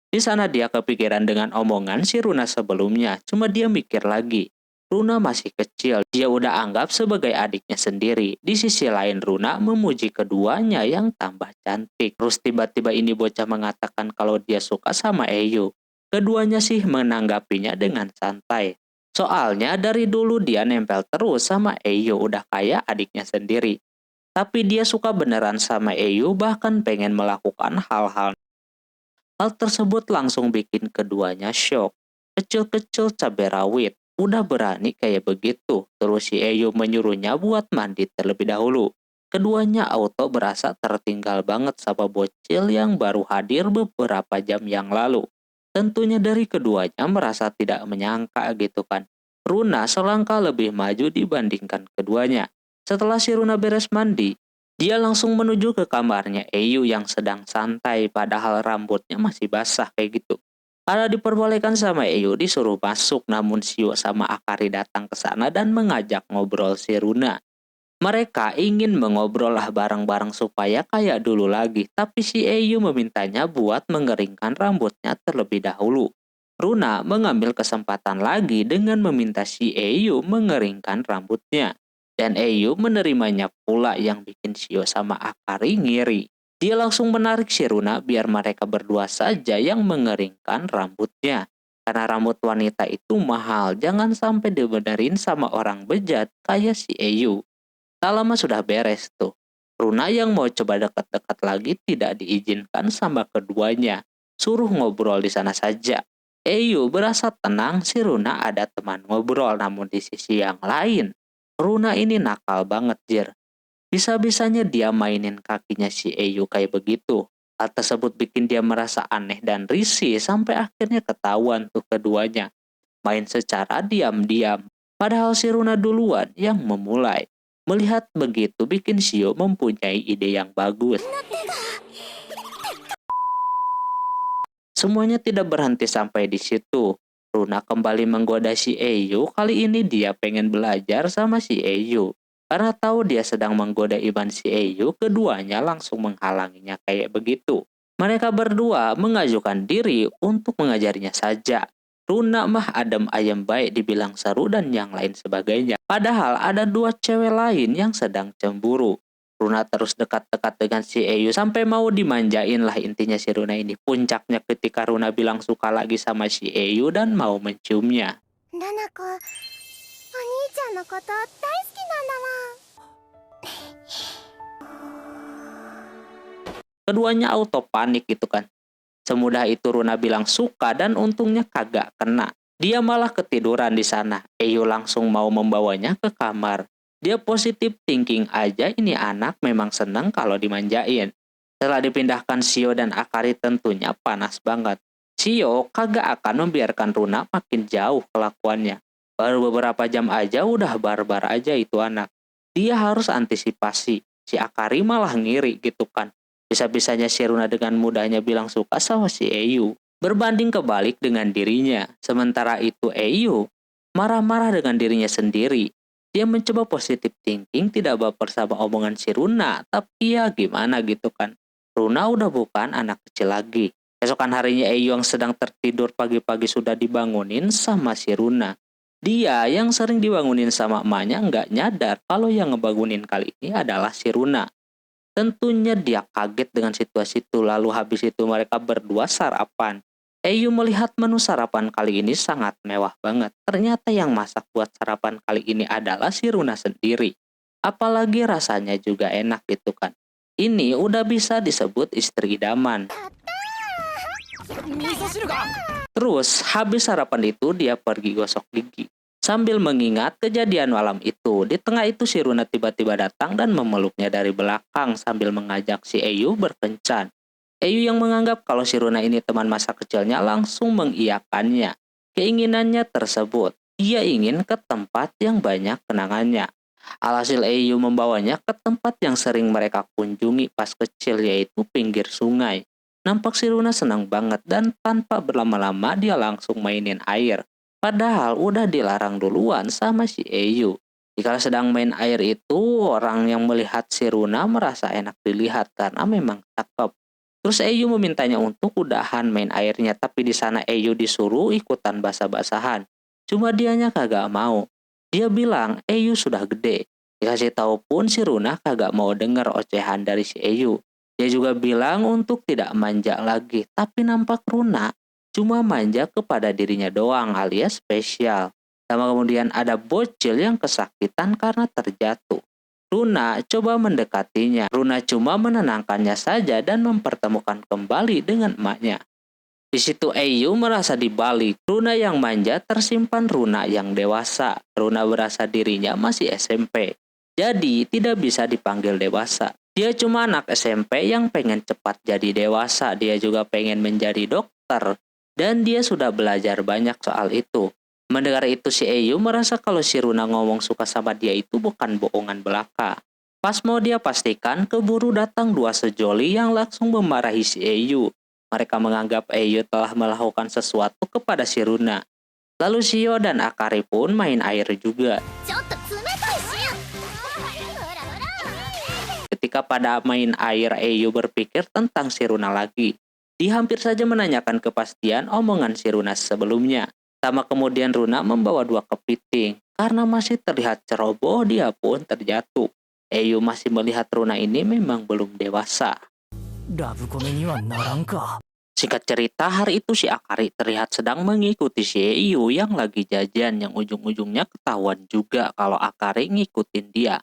Di sana dia kepikiran dengan omongan si Runa sebelumnya, cuma dia mikir lagi. Runa masih kecil, dia udah anggap sebagai adiknya sendiri. Di sisi lain Runa memuji keduanya yang tambah cantik. Terus tiba-tiba ini bocah mengatakan kalau dia suka sama Eyu. Keduanya sih menanggapinya dengan santai. Soalnya dari dulu dia nempel terus sama Eyu, udah kayak adiknya sendiri. Tapi dia suka beneran sama Eyu, bahkan pengen melakukan hal-hal. Hal tersebut langsung bikin keduanya shock. Kecil-kecil cabai rawit, udah berani kayak begitu. Terus si Eyu menyuruhnya buat mandi terlebih dahulu. Keduanya auto berasa tertinggal banget sama bocil yang baru hadir beberapa jam yang lalu. Tentunya dari keduanya merasa tidak menyangka gitu kan. Runa selangkah lebih maju dibandingkan keduanya. Setelah si Runa beres mandi, dia langsung menuju ke kamarnya Eyu yang sedang santai padahal rambutnya masih basah kayak gitu. Ada diperbolehkan sama Eyu disuruh masuk, namun Shio sama Akari datang ke sana dan mengajak ngobrol si Runa. Mereka ingin mengobrol lah bareng-bareng supaya kayak dulu lagi, tapi si Eyu memintanya buat mengeringkan rambutnya terlebih dahulu. Runa mengambil kesempatan lagi dengan meminta si Eyu mengeringkan rambutnya. Dan Eyu menerimanya pula yang bikin Shio sama Akari ngiri. Dia langsung menarik si Runa biar mereka berdua saja yang mengeringkan rambutnya. Karena rambut wanita itu mahal, jangan sampai dibenerin sama orang bejat kayak si Eyu. Tak lama sudah beres tuh. Runa yang mau coba dekat-dekat lagi tidak diizinkan sama keduanya. Suruh ngobrol di sana saja. Eyu berasa tenang si Runa ada teman ngobrol, namun di sisi yang lain Runa ini nakal banget, Jir. Bisa-bisanya dia mainin kakinya si Eyu kayak begitu. Hal tersebut bikin dia merasa aneh dan risih sampai akhirnya ketahuan tuh keduanya. Main secara diam-diam. Padahal si Runa duluan yang memulai. Melihat begitu bikin Shio mempunyai ide yang bagus. Semuanya tidak berhenti sampai di situ. Runa kembali menggoda si Eyu, kali ini dia pengen belajar sama si Eyu. Karena tahu dia sedang menggoda iman si Eyu, keduanya langsung menghalanginya kayak begitu. Mereka berdua mengajukan diri untuk mengajarinya saja. Runa mah adem ayem baik dibilang seru dan yang lain sebagainya. Padahal ada dua cewek lain yang sedang cemburu. Runa terus dekat-dekat dengan si Eyu sampai mau dimanjain lah intinya si Runa ini. Puncaknya ketika Runa bilang suka lagi sama si Eyu dan mau menciumnya. Nanako, o兄ちゃんのこと大好きなんだもん。 Keduanya auto panik gitu kan. Semudah itu Runa bilang suka dan untungnya kagak kena. Dia malah ketiduran di sana. Eyu langsung mau membawanya ke kamar. Dia positif thinking aja ini anak memang senang kalau dimanjain. Setelah dipindahkan Shio dan Akari tentunya panas banget. Shio kagak akan membiarkan Runa makin jauh kelakuannya. Baru beberapa jam aja udah barbar aja itu anak. Dia harus antisipasi. Si Akari malah ngiri gitu kan. Bisa-bisanya si Runa dengan mudahnya bilang suka sama si Eyu. Berbanding kebalik dengan dirinya. Sementara itu Eyu marah-marah dengan dirinya sendiri. Dia mencoba positive thinking, tidak baper sama omongan si Runa. Tapi ya gimana gitu kan. Runa udah bukan anak kecil lagi. Esokan harinya Eyu yang sedang tertidur pagi-pagi sudah dibangunin sama si Runa. Dia yang sering dibangunin sama emaknya nggak nyadar kalau yang ngebangunin kali ini adalah si Runa. Tentunya dia kaget dengan situasi itu, lalu habis itu mereka berdua sarapan. Eyu melihat menu sarapan kali ini sangat mewah banget. Ternyata yang masak buat sarapan kali ini adalah si Runa sendiri. Apalagi rasanya juga enak gitu kan. Ini udah bisa disebut istri idaman. Terus habis sarapan itu dia pergi gosok gigi. Sambil mengingat kejadian malam itu, di tengah itu si Runa tiba-tiba datang dan memeluknya dari belakang sambil mengajak si Eyu berkencan. Eyu yang menganggap kalau si Runa ini teman masa kecilnya langsung mengiyakannya. Keinginannya tersebut, dia ingin ke tempat yang banyak kenangannya. Alhasil Eyu membawanya ke tempat yang sering mereka kunjungi pas kecil, yaitu pinggir sungai. Nampak si Runa senang banget dan tanpa berlama-lama dia langsung mainin air. Padahal udah dilarang duluan sama si Eyu. Jika sedang main air itu, orang yang melihat si Runa merasa enak dilihat karena memang cakep. Terus Eyu memintanya untuk udahan main airnya, tapi di sana Eyu disuruh ikutan basah-basahan. Cuma dianya kagak mau. Dia bilang Eyu sudah gede. Dikasih tahu pun si Runa kagak mau denger ocehan dari si Eyu. Dia juga bilang untuk tidak manja lagi, tapi nampak Runa cuma manja kepada dirinya doang alias spesial. Sama kemudian ada bocil yang kesakitan karena terjatuh. Runa coba mendekatinya. Runa cuma menenangkannya saja dan mempertemukan kembali dengan emaknya. Di situ Eyu merasa dibalik. Runa yang manja tersimpan Runa yang dewasa. Runa berasa dirinya masih SMP. Jadi tidak bisa dipanggil dewasa. Dia cuma anak SMP yang pengen cepat jadi dewasa. Dia juga pengen menjadi dokter. Dan dia sudah belajar banyak soal itu. Mendengar itu si Eyu merasa kalau si Runa ngomong suka sama dia itu bukan bohongan belaka. Pas mau dia pastikan, keburu datang dua sejoli yang langsung memarahi si Eyu. Mereka menganggap Eyu telah melakukan sesuatu kepada si Runa. Lalu Shio dan Akari pun main air juga. ちょっと冷たいしほらほら Ketika pada main air, Eyu berpikir tentang si Runa lagi. Dia hampir saja menanyakan kepastian omongan si Runa sebelumnya. Sama kemudian Runa membawa dua kepiting. Karena masih terlihat ceroboh, dia pun terjatuh. Eyu masih melihat Runa ini memang belum dewasa. ラブコメにはならんか。 Singkat cerita, hari itu si Akari terlihat sedang mengikuti si Eyu yang lagi jajan, yang ujung-ujungnya ketahuan juga kalau Akari ngikutin dia.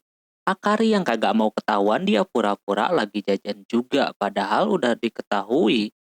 Akari yang kagak mau ketahuan, dia pura-pura lagi jajan juga, padahal udah diketahui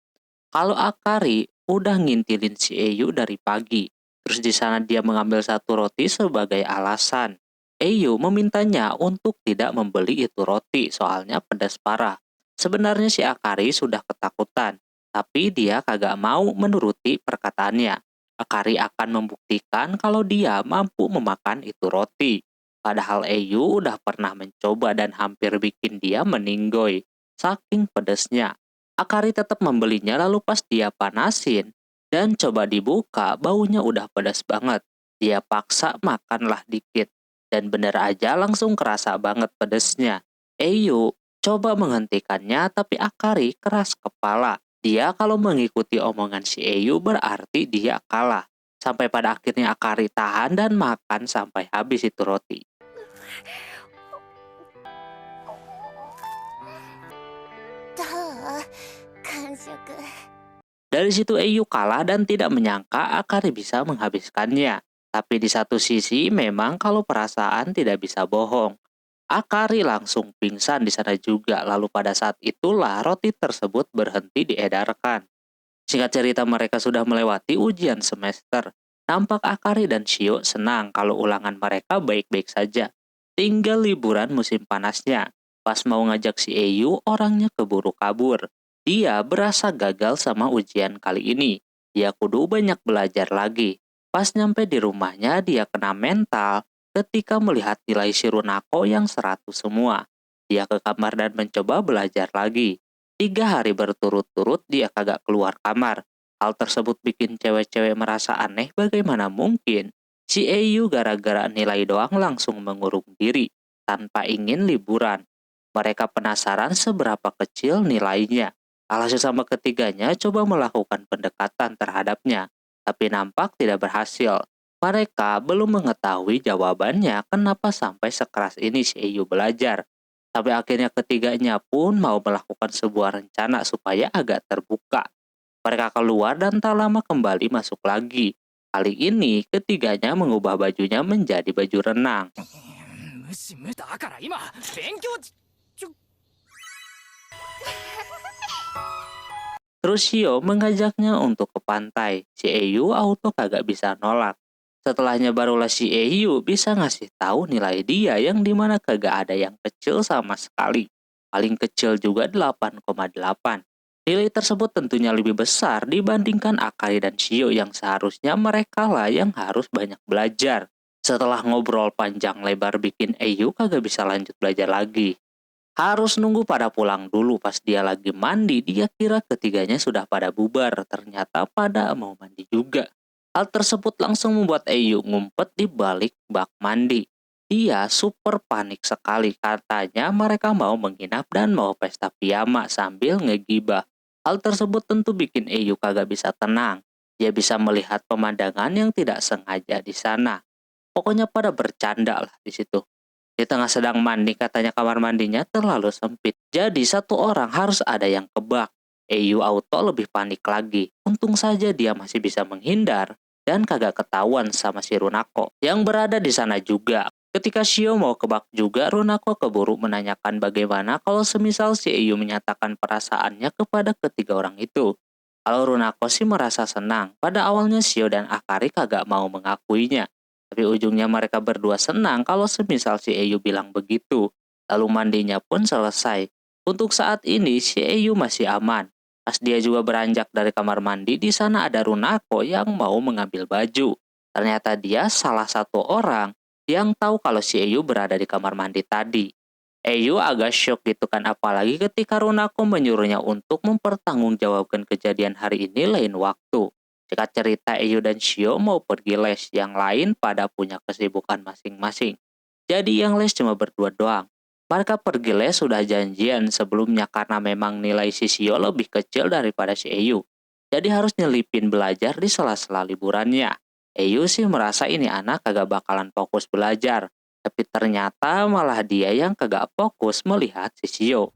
kalau Akari udah ngintilin si Eyu dari pagi. Terus di sana dia mengambil satu roti sebagai alasan. Eyu memintanya untuk tidak membeli itu roti, soalnya pedas parah. Sebenarnya si Akari sudah ketakutan, tapi dia kagak mau menuruti perkataannya. Akari akan membuktikan kalau dia mampu memakan itu roti. Padahal Eyu udah pernah mencoba dan hampir bikin dia meninggoy. Saking pedesnya. Akari tetap membelinya, lalu pas dia panasin dan coba dibuka, baunya udah pedas banget. Dia paksa makanlah dikit. Dan bener aja langsung kerasa banget pedesnya. Eyu coba menghentikannya, tapi Akari keras kepala. Dia kalau mengikuti omongan si Eyu berarti dia kalah. Sampai pada akhirnya Akari tahan dan makan sampai habis itu roti. どう完食 Dari situ Eyu kalah dan tidak menyangka Akari bisa menghabiskannya. Tapi di satu sisi memang kalau perasaan tidak bisa bohong. Akari langsung pingsan di sana juga, lalu pada saat itulah roti tersebut berhenti diedarkan. Singkat cerita, mereka sudah melewati ujian semester. Nampak Akari dan Shio senang kalau ulangan mereka baik-baik saja. Tinggal liburan musim panasnya. Pas mau ngajak si Eyu, orangnya keburu kabur. Dia berasa gagal sama ujian kali ini. Dia kudu banyak belajar lagi. Pas nyampe di rumahnya, dia kena mental ketika melihat nilai si Runako yang 100 semua. Dia ke kamar dan mencoba belajar lagi. 3 hari berturut-turut dia kagak keluar kamar. Hal tersebut bikin cewek-cewek merasa aneh, bagaimana mungkin si Eyu gara-gara nilai doang langsung mengurung diri tanpa ingin liburan. Mereka penasaran seberapa kecil nilainya. Alhasil sama ketiganya coba melakukan pendekatan terhadapnya, tapi nampak tidak berhasil. Mereka belum mengetahui jawabannya kenapa sampai sekeras ini si Eyu belajar. Sampai akhirnya ketiganya pun mau melakukan sebuah rencana supaya agak terbuka. Mereka keluar dan tak lama kembali masuk lagi. Kali ini ketiganya mengubah bajunya menjadi baju renang. 無視無だから今勉強ちょ Terus Shio mengajaknya untuk ke pantai. Si Eyu auto kagak bisa nolak. Setelahnya barulah si Eiyu bisa ngasih tahu nilai dia yang dimana kagak ada yang kecil sama sekali. Paling kecil juga 8,8. Nilai tersebut tentunya lebih besar dibandingkan Akari dan Shio yang seharusnya mereka lah yang harus banyak belajar. Setelah ngobrol panjang lebar bikin Eiyu kagak bisa lanjut belajar lagi. Harus nunggu pada pulang dulu. Pas dia lagi mandi, dia kira ketiganya sudah pada bubar. Ternyata pada mau mandi juga. Hal tersebut langsung membuat Eiyu ngumpet di balik bak mandi. Dia super panik sekali. Katanya mereka mau menginap dan mau pesta piyama sambil ngegibah. Hal tersebut tentu bikin Eiyu kagak bisa tenang. Dia bisa melihat pemandangan yang tidak sengaja di sana. Pokoknya pada bercanda lah di situ. Di tengah sedang mandi katanya kamar mandinya terlalu sempit. Jadi satu orang harus ada yang kebak. Eiyu auto lebih panik lagi. Untung saja dia masih bisa menghindar dan kagak ketahuan sama si Runako yang berada di sana juga. Ketika Shio mau kebak juga, Runako keburu menanyakan bagaimana kalau semisal si Eiyu menyatakan perasaannya kepada ketiga orang itu. Kalau Runako sih merasa senang. Pada awalnya Shio dan Akari kagak mau mengakuinya. Tapi ujungnya mereka berdua senang kalau semisal si Eiyu bilang begitu. Lalu mandinya pun selesai. Untuk saat ini si Eiyu masih aman. Pas dia juga beranjak dari kamar mandi, di sana ada Runako yang mau mengambil baju. Ternyata dia salah satu orang yang tahu kalau si Eiyu berada di kamar mandi tadi. Eiyu agak syok gitu kan, apalagi ketika Runako menyuruhnya untuk mempertanggungjawabkan kejadian hari ini lain waktu. Singkat cerita, Eiyu dan Shio mau pergi les, yang lain pada punya kesibukan masing-masing. Jadi yang les cuma berdua doang. Mereka pergi les sudah janjian sebelumnya karena memang nilai si Shio lebih kecil daripada si Eiyu. Jadi harus nyelipin belajar di sela-sela liburannya. Eiyu sih merasa ini anak kagak bakalan fokus belajar. Tapi ternyata malah dia yang kagak fokus melihat si Shio.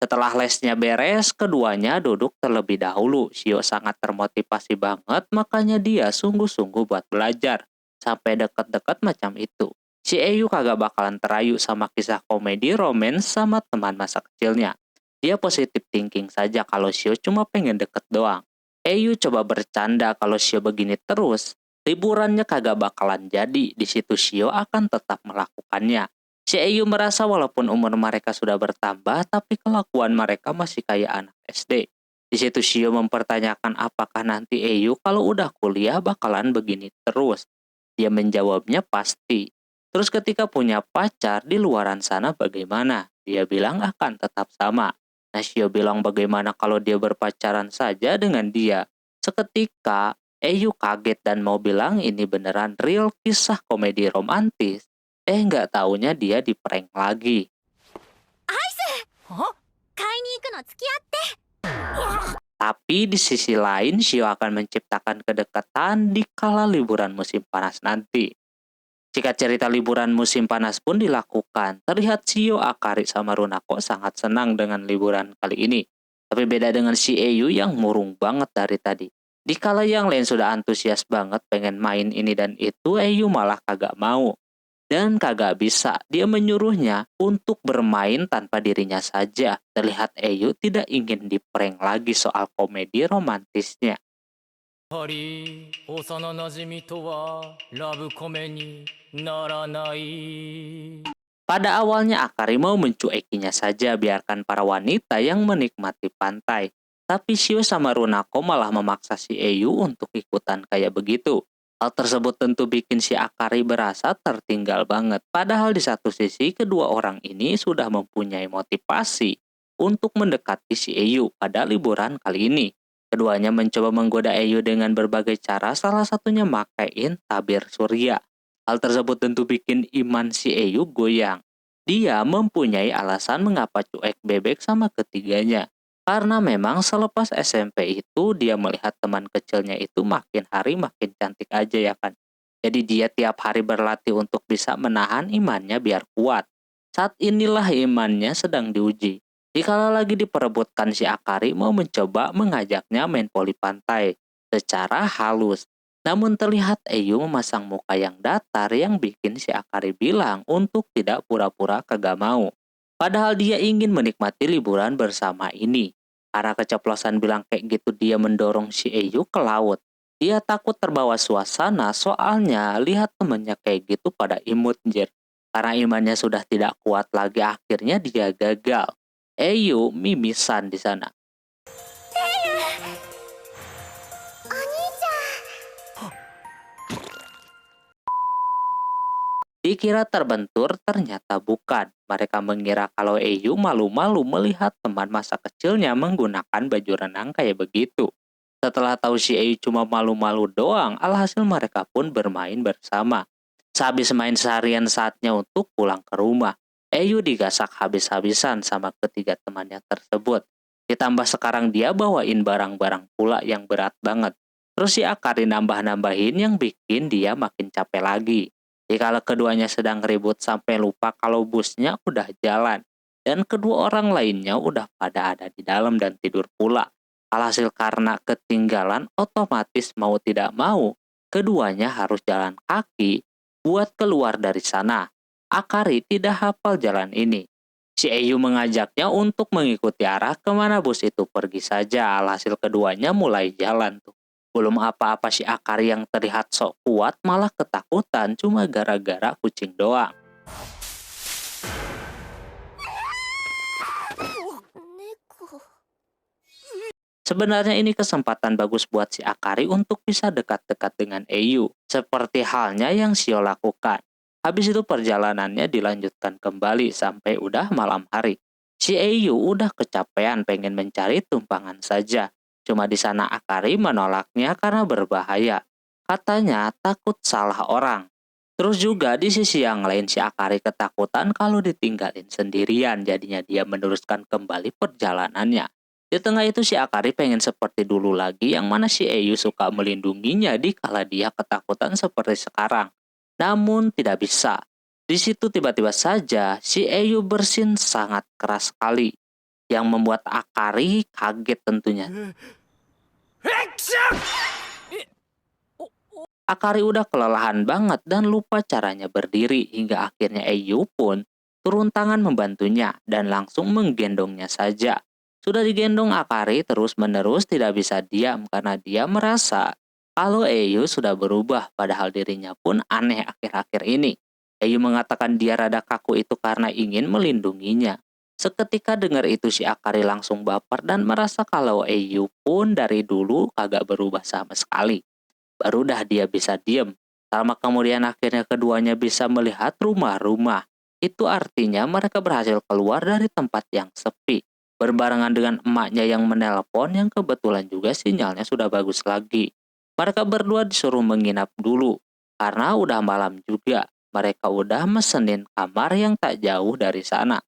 Setelah lesnya beres, keduanya duduk terlebih dahulu. Shio sangat termotivasi banget, makanya dia sungguh-sungguh buat belajar. Sampai deket-deket macam itu. Si Eiyu kagak bakalan terayu sama kisah komedi romance sama teman masa kecilnya. Dia positif thinking saja kalau Shio cuma pengen deket doang. Eiyu coba bercanda kalau Shio begini terus, liburannya kagak bakalan jadi. Di situ Shio akan tetap melakukannya. Si Eiyu merasa walaupun umur mereka sudah bertambah, tapi kelakuan mereka masih kayak anak SD. Di situ Shio mempertanyakan apakah nanti Eiyu kalau udah kuliah bakalan begini terus. Dia menjawabnya pasti. Terus ketika punya pacar di luaran sana bagaimana? Dia bilang akan tetap sama. Nah, Shio bilang bagaimana kalau dia berpacaran saja dengan dia. Seketika Eiyu kaget dan mau bilang ini beneran real kisah komedi romantis. Nggak taunya dia di-prank lagi. は買いに行くの付き合って。 Tapi di sisi lain, Shio akan menciptakan kedekatan di kala liburan musim panas nanti. Jika cerita liburan musim panas pun dilakukan, terlihat Shio, Akari, sama Runako sangat senang dengan liburan kali ini. Tapi beda dengan si Eiyu yang murung banget dari tadi. Di kala yang lain sudah antusias banget pengen main ini dan itu, Eiyu malah kagak mau. Dan kagak bisa, dia menyuruhnya untuk bermain tanpa dirinya saja. Terlihat Eiyu tidak ingin di-prank lagi soal komedi romantisnya. やはり幼なじみとはラブコメにならない。 Pada awalnya Akari mau mencuekinya saja, biarkan para wanita yang menikmati pantai. Tapi Shio sama Runako malah memaksa si Eiyu untuk ikutan kayak begitu. Hal tersebut tentu bikin si Akari berasa tertinggal banget. Padahal di satu sisi kedua orang ini sudah mempunyai motivasi untuk mendekati si Eiyu pada liburan kali ini. Keduanya mencoba menggoda Eiyu dengan berbagai cara, salah satunya makain tabir surya. Hal tersebut tentu bikin iman si Eiyu goyang. Dia mempunyai alasan mengapa cuek bebek sama ketiganya. Karena memang selepas SMP itu dia melihat teman kecilnya itu makin hari makin cantik aja ya kan. Jadi dia tiap hari berlatih untuk bisa menahan imannya biar kuat. Saat inilah imannya sedang diuji. Dikala lagi diperebutkan si Akari mau mencoba mengajaknya main voli pantai secara halus. Namun terlihat Eiyu memasang muka yang datar yang bikin si Akari bilang untuk tidak pura-pura kagak mau. Padahal dia ingin menikmati liburan bersama ini. Karena keceplosan bilang kayak gitu dia mendorong si Eyu ke laut. Dia takut terbawa suasana soalnya lihat temennya kayak gitu pada imut anjir. Karena imannya sudah tidak kuat lagi akhirnya dia gagal. Eyu mimisan di sana. お兄ちゃん Dikira terbentur, ternyata bukan. Mereka mengira kalau Eyu malu-malu melihat teman masa kecilnya menggunakan baju renang kayak begitu. Setelah tahu si Eyu cuma malu-malu doang, alhasil mereka pun bermain bersama. Sehabis main seharian saatnya untuk pulang ke rumah. Eyu digasak habis-habisan sama ketiga temannya tersebut. Ditambah sekarang dia bawain barang-barang pula yang berat banget. Terus si Akari nambah-nambahin yang bikin dia makin capek lagi. Dikala keduanya sedang ribut sampai lupa kalau busnya udah jalan. Dan kedua orang lainnya udah pada ada di dalam dan tidur pula. Alhasil karena ketinggalan otomatis mau tidak mau, keduanya harus jalan kaki buat keluar dari sana. Akari tidak hafal jalan ini. Si Eyu mengajaknya untuk mengikuti arah kemana bus itu pergi saja. Alhasil keduanya mulai jalan tuh. Belum apa-apa si Akari yang terlihat sok kuat malah ketakutan cuma gara-gara kucing doang. 猫 Sebenarnya ini kesempatan bagus buat si Akari untuk bisa dekat-dekat dengan Eyu. Seperti halnya yang Shio lakukan. Habis itu perjalanannya dilanjutkan kembali sampai udah malam hari. Si Eyu udah kecapean pengen mencari tumpangan saja. Cuma di sana Akari menolaknya karena berbahaya. Katanya takut salah orang. Terus juga di sisi yang lain si Akari ketakutan kalau ditinggalin sendirian. Jadinya dia meneruskan kembali perjalanannya. Di tengah itu si Akari pengen seperti dulu lagi yang mana si Eyu suka melindunginya dikala dia ketakutan seperti sekarang. Namun tidak bisa. Di situ tiba-tiba saja si Eyu bersin sangat keras sekali. Yang membuat Akari kaget tentunya. Akari udah kelelahan banget dan lupa caranya berdiri hingga akhirnya Eyu pun turun tangan membantunya dan langsung menggendongnya saja. Sudah digendong Akari terus-menerus tidak bisa diam karena dia merasa kalau Eyu sudah berubah padahal dirinya pun aneh akhir-akhir ini. Eyu mengatakan dia rada kaku itu karena ingin melindunginya. Seketika dengar itu si Akari langsung baper dan merasa kalau Eyu pun dari dulu kagak berubah sama sekali. Baru dah dia bisa diem. Lama kemudian akhirnya keduanya bisa melihat rumah-rumah. Itu artinya mereka berhasil keluar dari tempat yang sepi. Berbarengan dengan emaknya yang menelpon yang kebetulan juga sinyalnya sudah bagus lagi. Mereka berdua disuruh menginap dulu. Karena udah malam juga. Mereka udah mesenin kamar yang tak jauh dari sana.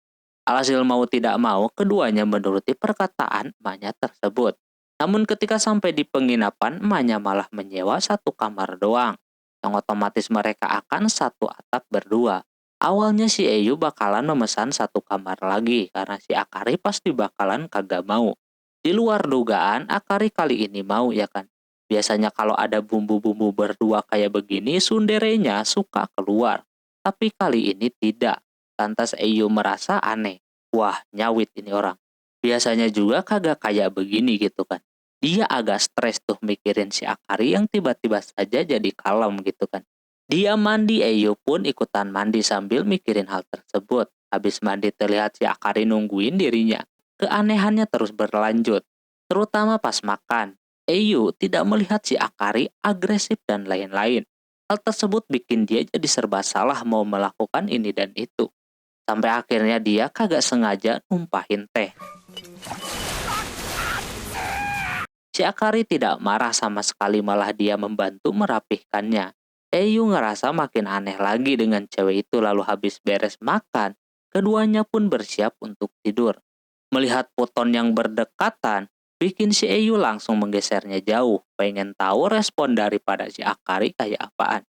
Alhasil mau tidak mau, keduanya menuruti perkataan emaknya tersebut. Namun ketika sampai di penginapan, emaknya malah menyewa satu kamar doang. Yang otomatis mereka akan satu atap berdua. Awalnya si Eyu bakalan memesan satu kamar lagi, karena si Akari pasti bakalan kagak mau. Di luar dugaan, Akari kali ini mau ya kan. Biasanya kalau ada bumbu-bumbu berdua kayak begini, sunderenya suka keluar. Tapi kali ini tidak. Lantas Eyu merasa aneh. Wah, nyawit ini orang. Biasanya juga kagak kayak begini gitu kan. Dia agak stres tuh mikirin si Akari yang tiba-tiba saja jadi kalem gitu kan. Dia mandi, Eyu pun ikutan mandi sambil mikirin hal tersebut. Habis mandi terlihat si Akari nungguin dirinya. Keanehannya terus berlanjut. Terutama pas makan. Eyu tidak melihat si Akari agresif dan lain-lain. Hal tersebut bikin dia jadi serba salah mau melakukan ini dan itu. Sampai akhirnya dia kagak sengaja numpahin teh. Si Akari tidak marah sama sekali malah dia membantu merapihkannya. Eyu ngerasa makin aneh lagi dengan cewek itu lalu habis beres makan, keduanya pun bersiap untuk tidur. Melihat foton yang berdekatan, bikin si Eyu langsung menggesernya jauh, pengen tahu respon daripada si Akari kayak apaan.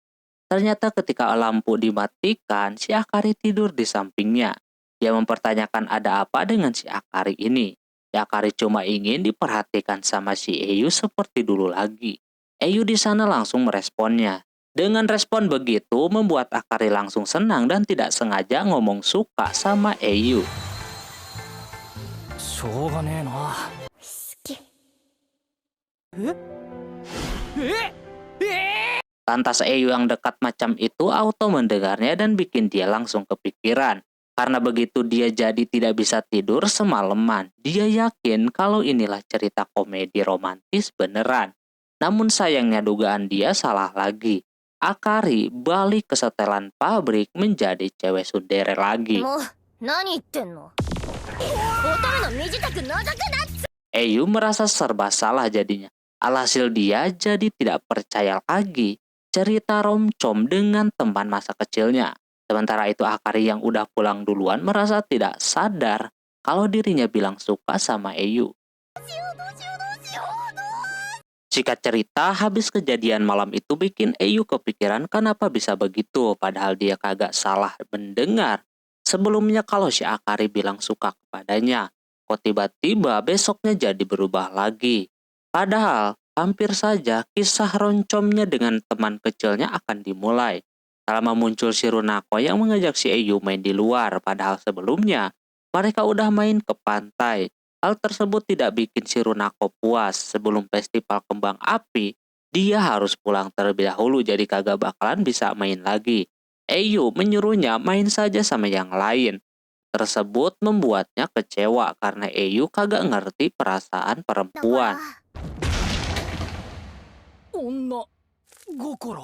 Ternyata ketika lampu dimatikan, si Akari tidur di sampingnya. Dia mempertanyakan ada apa dengan si Akari ini. Si Akari cuma ingin diperhatikan sama si Eyu seperti dulu lagi. Eyu di sana langsung meresponnya. Dengan respon begitu membuat Akari langsung senang dan tidak sengaja ngomong suka sama Eyu. しょうがねえな。久 Lantas Eyu yang dekat macam itu auto mendengarnya dan bikin dia langsung kepikiran. Karena begitu dia jadi tidak bisa tidur semalaman. Dia yakin kalau inilah cerita komedi romantis beneran. Namun sayangnya dugaan dia salah lagi. Akari balik ke setelan pabrik menjadi cewek tsundere lagi. もう何言ってんの。乙女の身支度覗くな。 Eyu merasa serba salah jadinya. Alhasil dia jadi tidak percaya lagi cerita romcom dengan teman masa kecilnya. Sementara itu Akari yang udah pulang duluan merasa tidak sadar kalau dirinya bilang suka sama Eyu. Singkat cerita, habis kejadian malam itu bikin Eyu kepikiran kenapa bisa begitu padahal dia kagak salah mendengar. Sebelumnya kalau si Akari bilang suka kepadanya, kok tiba-tiba besoknya jadi berubah lagi. Padahal hampir saja kisah roncomnya dengan teman kecilnya akan dimulai. Tak lama muncul si Runako yang mengajak si Eyu main di luar, padahal sebelumnya mereka udah main ke pantai. Hal tersebut tidak bikin si Runako puas. Sebelum festival kembang api, dia harus pulang terlebih dahulu jadi kagak bakalan bisa main lagi. Eyu menyuruhnya main saja sama yang lain. Tersebut membuatnya kecewa karena Eyu kagak ngerti perasaan perempuan. 女心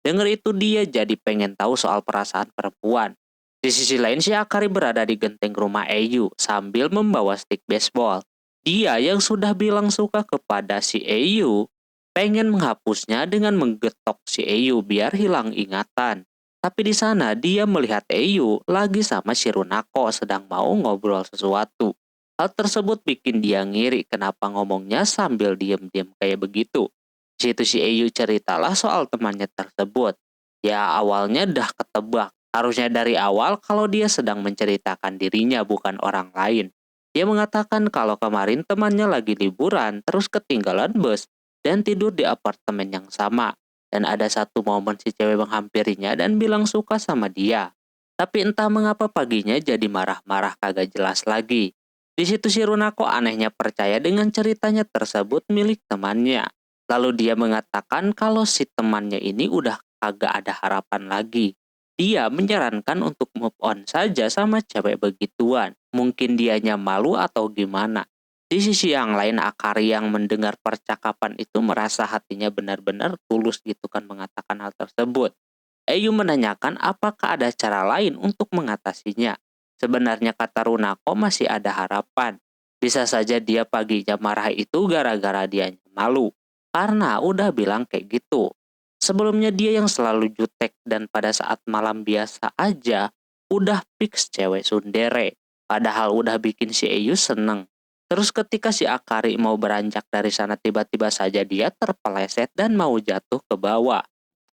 Dengar itu dia jadi pengen tahu soal perasaan perempuan. Di sisi lain si Akari berada di genteng rumah Eyu sambil membawa stick baseball. Dia yang sudah bilang suka kepada si Eyu pengen menghapusnya dengan menggetok si Eyu biar hilang ingatan. Tapi di sana dia melihat Eyu lagi sama si Runako sedang mau ngobrol sesuatu. Hal tersebut bikin dia ngiri kenapa ngomongnya sambil diam-diam kayak begitu. Di situ si Eyu ceritalah soal temannya tersebut. Ya awalnya dah ketebak. Harusnya dari awal kalau dia sedang menceritakan dirinya bukan orang lain. Dia mengatakan kalau kemarin temannya lagi liburan terus ketinggalan bus dan tidur di apartemen yang sama. Dan ada satu momen si cewek menghampirinya dan bilang suka sama dia. Tapi entah mengapa paginya jadi marah-marah kagak jelas lagi. Di situ si Runako anehnya percaya dengan ceritanya tersebut milik temannya. Lalu dia mengatakan kalau si temannya ini udah kagak ada harapan lagi. Dia menyarankan untuk move on saja sama cewek begituan. Mungkin dianya malu atau gimana. Di sisi yang lain Akari yang mendengar percakapan itu merasa hatinya benar-benar tulus gitu kan mengatakan hal tersebut. Eyu menanyakan apakah ada cara lain untuk mengatasinya. Sebenarnya kata Runako masih ada harapan. Bisa saja dia paginya marah itu gara-gara dianya malu. Karena udah bilang kayak gitu. Sebelumnya dia yang selalu jutek dan pada saat malam biasa aja udah fix cewek tsundere. Padahal udah bikin si Eyu seneng. Terus ketika si Akari mau beranjak dari sana tiba-tiba saja dia terpeleset dan mau jatuh ke bawah.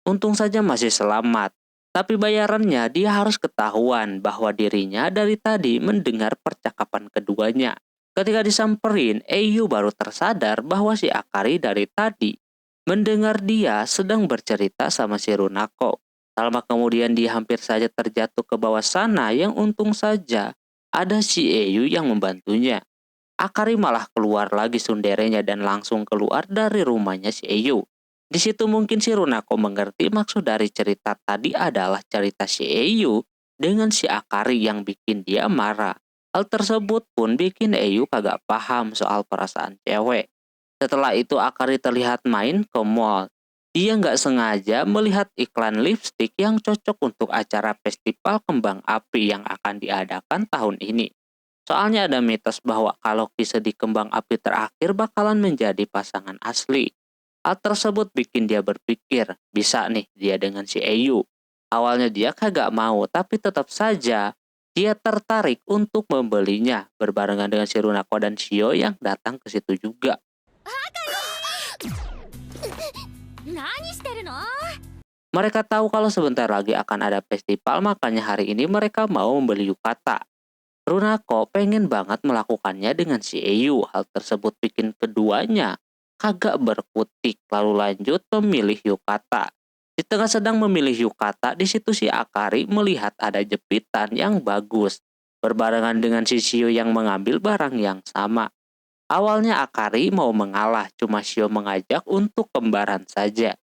Untung saja masih selamat. Tapi bayarannya dia harus ketahuan bahwa dirinya dari tadi mendengar percakapan keduanya. Ketika disamperin, Eyu baru tersadar bahwa si Akari dari tadi mendengar dia sedang bercerita sama si Runako. Tak lama kemudian dia hampir saja terjatuh ke bawah sana yang untung saja ada si Eyu yang membantunya. Akari malah keluar lagi sunderenya dan langsung keluar dari rumahnya si Eyu. Di situ mungkin si Runako mengerti maksud dari cerita tadi adalah cerita si Eyu dengan si Akari yang bikin dia marah. Hal tersebut pun bikin Eyu kagak paham soal perasaan cewek. Setelah itu Akari terlihat main ke mall. Dia nggak sengaja melihat iklan lipstik yang cocok untuk acara festival kembang api yang akan diadakan tahun ini. Soalnya ada mitos bahwa kalau kisah di kembang api terakhir bakalan menjadi pasangan asli. Hal tersebut bikin dia berpikir, bisa nih dia dengan si Eyu. Awalnya dia kagak mau, tapi tetap saja dia tertarik untuk membelinya berbarengan dengan si Runako dan Shio yang datang ke situ juga. 何してるの。 Mereka tahu kalau sebentar lagi akan ada festival, makanya hari ini mereka mau membeli yukata. Runako pengen banget melakukannya dengan si Eyu. Hal tersebut bikin keduanya kagak berkutik lalu lanjut memilih yukata. Di tengah sedang memilih yukata, di situ si Akari melihat ada jepitan yang bagus berbarengan dengan si Shio yang mengambil barang yang sama. Awalnya Akari mau mengalah, cuma Shio mengajak untuk kembaran saja.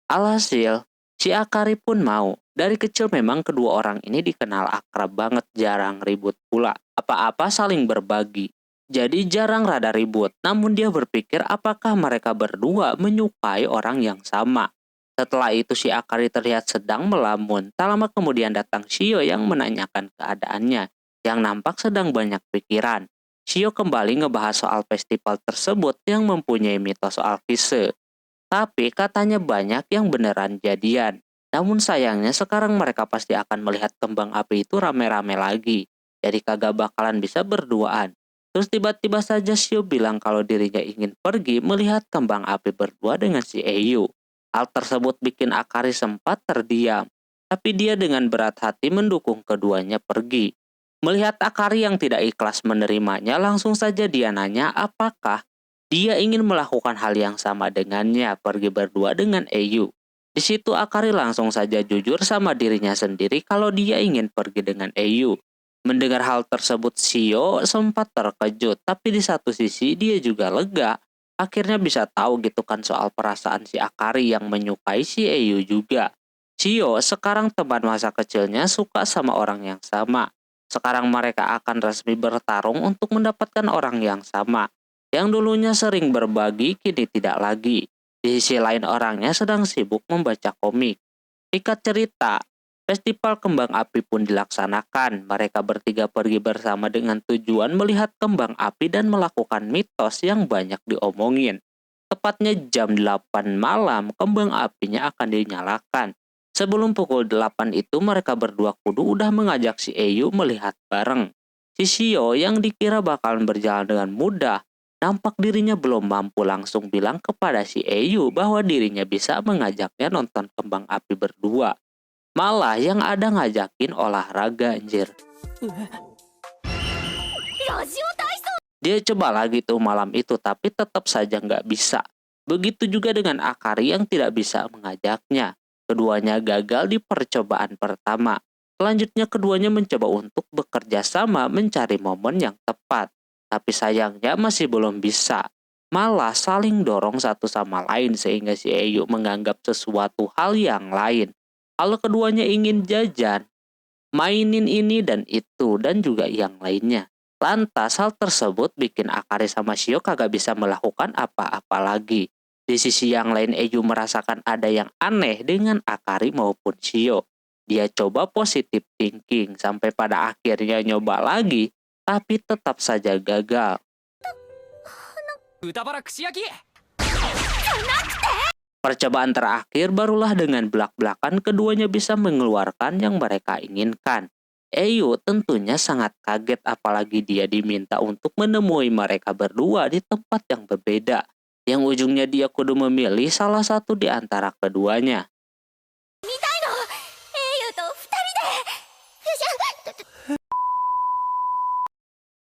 Alhasil, si Akari pun mau. Dari kecil memang kedua orang ini dikenal akrab banget, jarang ribut pula. Apa-apa saling berbagi. Jadi jarang rada ribut, namun dia berpikir apakah mereka berdua menyukai orang yang sama. Setelah itu si Akari terlihat sedang melamun. Tak lama kemudian datang Shio yang menanyakan keadaannya, yang nampak sedang banyak pikiran. Shio kembali ngebahas soal festival tersebut yang mempunyai mitos soal kise. Tapi katanya banyak yang beneran jadian. Namun sayangnya sekarang mereka pasti akan melihat kembang api itu rame-rame lagi. Jadi kagak bakalan bisa berduaan. Terus tiba-tiba saja Shio bilang kalau dirinya ingin pergi melihat kembang api berdua dengan si Eyu. Hal tersebut bikin Akari sempat terdiam. Tapi dia dengan berat hati mendukung keduanya pergi. Melihat Akari yang tidak ikhlas menerimanya, langsung saja dia nanya apakah dia ingin melakukan hal yang sama dengannya, pergi berdua dengan Eyu. Di situ Akari langsung saja jujur sama dirinya sendiri kalau dia ingin pergi dengan Eyu. Mendengar hal tersebut Shio sempat terkejut, tapi di satu sisi dia juga lega. Akhirnya bisa tahu gitu kan soal perasaan si Akari yang menyukai si Eyu juga. Shio sekarang teman masa kecilnya suka sama orang yang sama. Sekarang mereka akan resmi bertarung untuk mendapatkan orang yang sama. Yang dulunya sering berbagi, kini tidak lagi. Di sisi lain orangnya sedang sibuk membaca komik. Singkat cerita, festival kembang api pun dilaksanakan. Mereka bertiga pergi bersama dengan tujuan melihat kembang api dan melakukan mitos yang banyak diomongin. Tepatnya jam 8 malam, kembang apinya akan dinyalakan. Sebelum pukul 8 itu mereka berdua kudu udah mengajak si Eyu melihat bareng. Si Shio yang dikira bakalan berjalan dengan mudah, nampak dirinya belum mampu langsung bilang kepada si Eyu bahwa dirinya bisa mengajaknya nonton kembang api berdua. Malah yang ada ngajakin olahraga anjir. Dia coba lagi tuh malam itu tapi tetap saja nggak bisa. Begitu juga dengan Akari yang tidak bisa mengajaknya. Keduanya gagal di percobaan pertama. Selanjutnya keduanya mencoba untuk bekerja sama mencari momen yang tepat. Tapi sayangnya masih belum bisa. Malah saling dorong satu sama lain sehingga si Eyu menganggap sesuatu hal yang lain. Kalau keduanya ingin jajan, mainin ini dan itu dan juga yang lainnya. Lantas hal tersebut bikin Akari sama Shio kagak bisa melakukan apa-apa lagi. Di sisi yang lain Eyu merasakan ada yang aneh dengan Akari maupun Shio. Dia coba positive thinking sampai pada akhirnya nyoba lagi, tapi tetap saja gagal. Percobaan terakhir barulah dengan belak-belakan keduanya bisa mengeluarkan yang mereka inginkan. Eyu tentunya sangat kaget apalagi dia diminta untuk menemui mereka berdua di tempat yang berbeda. Yang ujungnya dia kudu memilih salah satu di antara keduanya.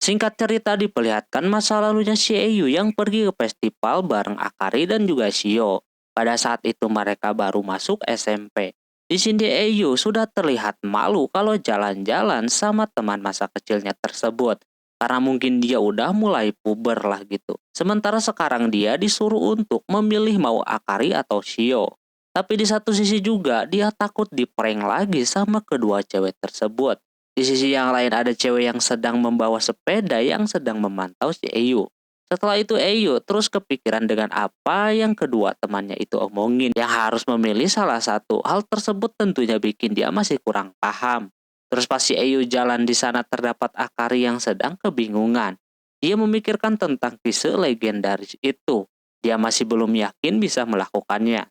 Singkat cerita diperlihatkan masa lalunya si Eyu yang pergi ke festival bareng Akari dan juga Shio. Pada saat itu mereka baru masuk SMP. Di sini Eyu sudah terlihat malu kalau jalan-jalan sama teman masa kecilnya tersebut. Karena mungkin dia udah mulai puber lah gitu. Sementara sekarang dia disuruh untuk memilih mau Akari atau Shio. Tapi di satu sisi juga dia takut diprank lagi sama kedua cewek tersebut. Di sisi yang lain ada cewek yang sedang membawa sepeda yang sedang memantau si Eyu. Setelah itu Eyu terus kepikiran dengan apa yang kedua temannya itu omongin. Yang harus memilih salah satu. Hal tersebut tentunya bikin dia masih kurang paham. Terus pas si Eyu jalan di sana terdapat Akari yang sedang kebingungan. Dia memikirkan tentang kisah legendaris itu. Dia masih belum yakin bisa melakukannya.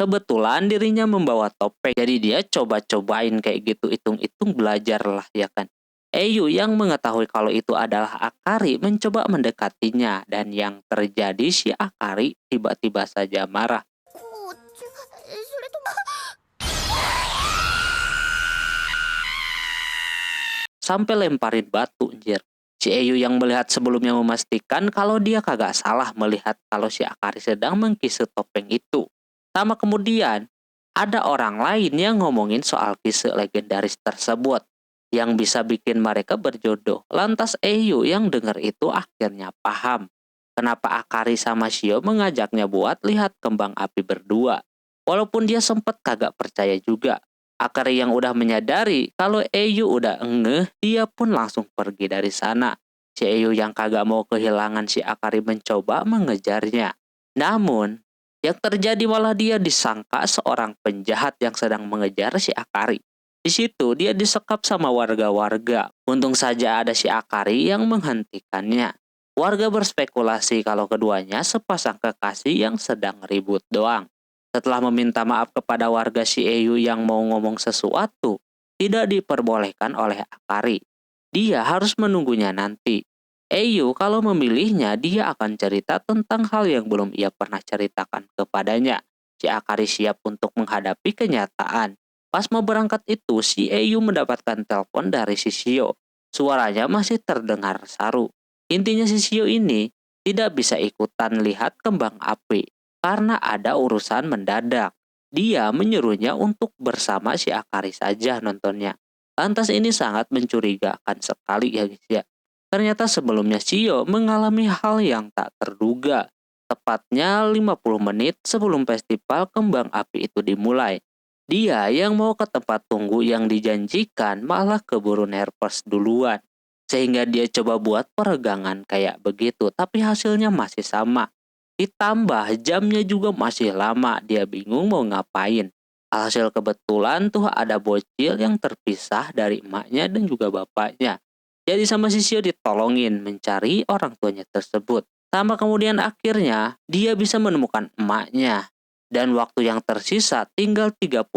Kebetulan dirinya membawa topeng, jadi dia coba-cobain kayak gitu, hitung-hitung belajar lah ya kan. Eyu yang mengetahui kalau itu adalah Akari mencoba mendekatinya dan yang terjadi si Akari tiba-tiba saja marah. Sampai lemparin batu anjir. Si Eyu yang melihat sebelumnya memastikan kalau dia kagak salah melihat kalau si Akari sedang mengkisah topeng itu. Sama kemudian, ada orang lain yang ngomongin soal kisah legendaris tersebut yang bisa bikin mereka berjodoh. Lantas Eyu yang dengar itu akhirnya paham. kenapa Akari sama Shio mengajaknya buat lihat kembang api berdua. Walaupun dia sempat kagak percaya juga. Akari yang udah menyadari kalau Eyu udah engeh, dia pun langsung pergi dari sana. Si Eyu yang kagak mau kehilangan si Akari mencoba mengejarnya. Namun, yang terjadi malah dia disangka seorang penjahat yang sedang mengejar si Akari. Di situ dia disekap sama warga-warga. Untung saja ada si Akari yang menghentikannya. Warga berspekulasi kalau keduanya sepasang kekasih yang sedang ribut doang. Setelah meminta maaf kepada warga si Eyu yang mau ngomong sesuatu, tidak diperbolehkan oleh Akari. Dia harus menunggunya nanti. Eyu kalau memilihnya dia akan cerita tentang hal yang belum ia pernah ceritakan kepadanya. Si Akari siap untuk menghadapi kenyataan. Pas mau berangkat itu, si Eyu mendapatkan telepon dari si Shio. Suaranya masih terdengar saru. Intinya si Shio ini tidak bisa ikutan lihat kembang api karena ada urusan mendadak. Dia menyuruhnya untuk bersama si Akari saja nontonnya. Lantas ini sangat mencurigakan sekali ya guys ya. Ternyata sebelumnya Shio mengalami hal yang tak terduga. Tepatnya 50 menit sebelum festival kembang api itu dimulai. Dia yang mau ke tempat tunggu yang dijanjikan malah keburu nervous duluan. Sehingga dia coba buat peregangan kayak begitu, tapi hasilnya masih sama. Ditambah jamnya juga masih lama, dia bingung mau ngapain. Alhasil kebetulan tuh ada bocil yang terpisah dari emaknya dan juga bapaknya. Jadi sama si Shio ditolongin mencari orang tuanya tersebut. Sama kemudian akhirnya dia bisa menemukan emaknya. Dan waktu yang tersisa tinggal 35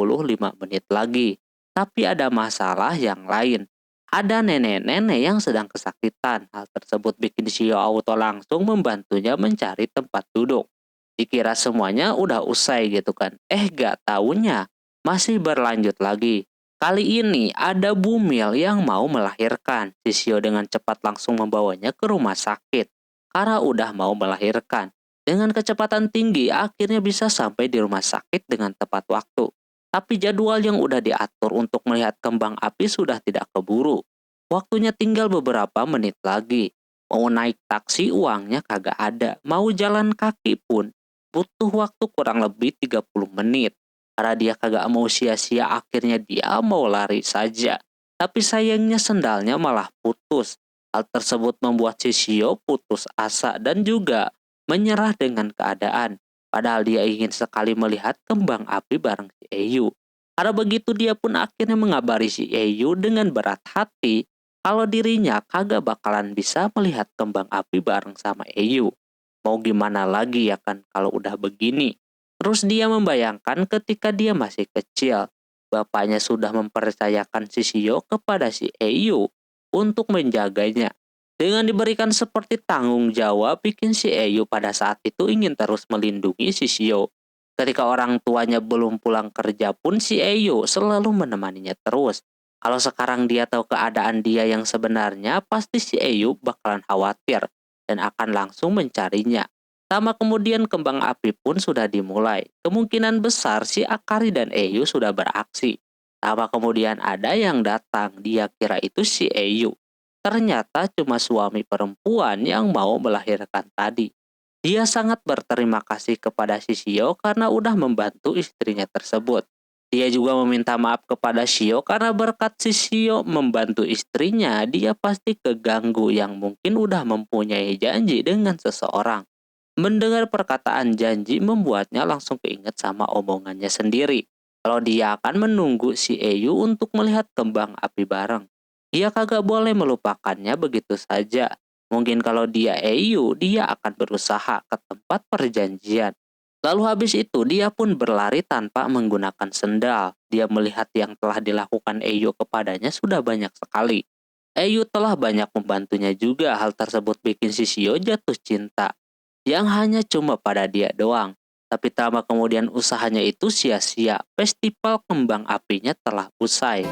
menit lagi. Tapi ada masalah yang lain. Ada nenek-nenek yang sedang kesakitan. Hal tersebut bikin Shio Auto langsung membantunya mencari tempat duduk. Dikira semuanya udah usai gitu kan. Gak taunya masih berlanjut lagi. Kali ini ada bumil yang mau melahirkan. Si Shio dengan cepat langsung membawanya ke rumah sakit. Karena udah mau melahirkan. Dengan kecepatan tinggi akhirnya bisa sampai di rumah sakit dengan tepat waktu. Tapi jadwal yang udah diatur untuk melihat kembang api sudah tidak keburu. Waktunya tinggal beberapa menit lagi. Mau naik taksi uangnya kagak ada. Mau jalan kaki pun butuh waktu kurang lebih 30 menit. Karena dia kagak mau sia-sia akhirnya dia mau lari saja. Tapi sayangnya sendalnya malah putus. Hal tersebut membuat si Shio putus asa dan juga menyerah dengan keadaan. Padahal dia ingin sekali melihat kembang api bareng si Eyu. Karena begitu dia pun akhirnya mengabari si Eyu dengan berat hati kalau dirinya kagak bakalan bisa melihat kembang api bareng sama Eyu. Mau gimana lagi ya kan kalau udah begini. Terus dia membayangkan ketika dia masih kecil, bapaknya sudah mempercayakan si Shio kepada si Eyu untuk menjaganya. Dengan diberikan seperti tanggung jawab, bikin si Eyu pada saat itu ingin terus melindungi si Shio. Ketika orang tuanya belum pulang kerja pun si Eyu selalu menemaninya terus. Kalau sekarang dia tahu keadaan dia yang sebenarnya, pasti si Eyu bakalan khawatir dan akan langsung mencarinya. Sama kemudian kembang api pun sudah dimulai. Kemungkinan besar si Akari dan Eyu sudah beraksi. Sama kemudian ada yang datang, dia kira itu si Eyu. Ternyata cuma suami perempuan yang mau melahirkan tadi. Dia sangat berterima kasih kepada si Shio karena udah membantu istrinya tersebut. Dia juga meminta maaf kepada Shio karena berkat si Shio membantu istrinya, dia pasti keganggu yang mungkin udah mempunyai janji dengan seseorang. Mendengar perkataan janji membuatnya langsung keinget sama omongannya sendiri. Kalau dia akan menunggu si Eyu untuk melihat kembang api bareng. Dia kagak boleh melupakannya begitu saja. Mungkin kalau dia Eyu, dia akan berusaha ke tempat perjanjian. Lalu habis itu dia pun berlari tanpa menggunakan sendal. Dia melihat yang telah dilakukan Eyu kepadanya sudah banyak sekali. Eyu telah banyak membantunya juga, hal tersebut bikin si Shio jatuh cinta. Yang hanya cuma pada dia doang. Tapi tak lama kemudian usahanya itu sia-sia. Festival kembang apinya telah usai.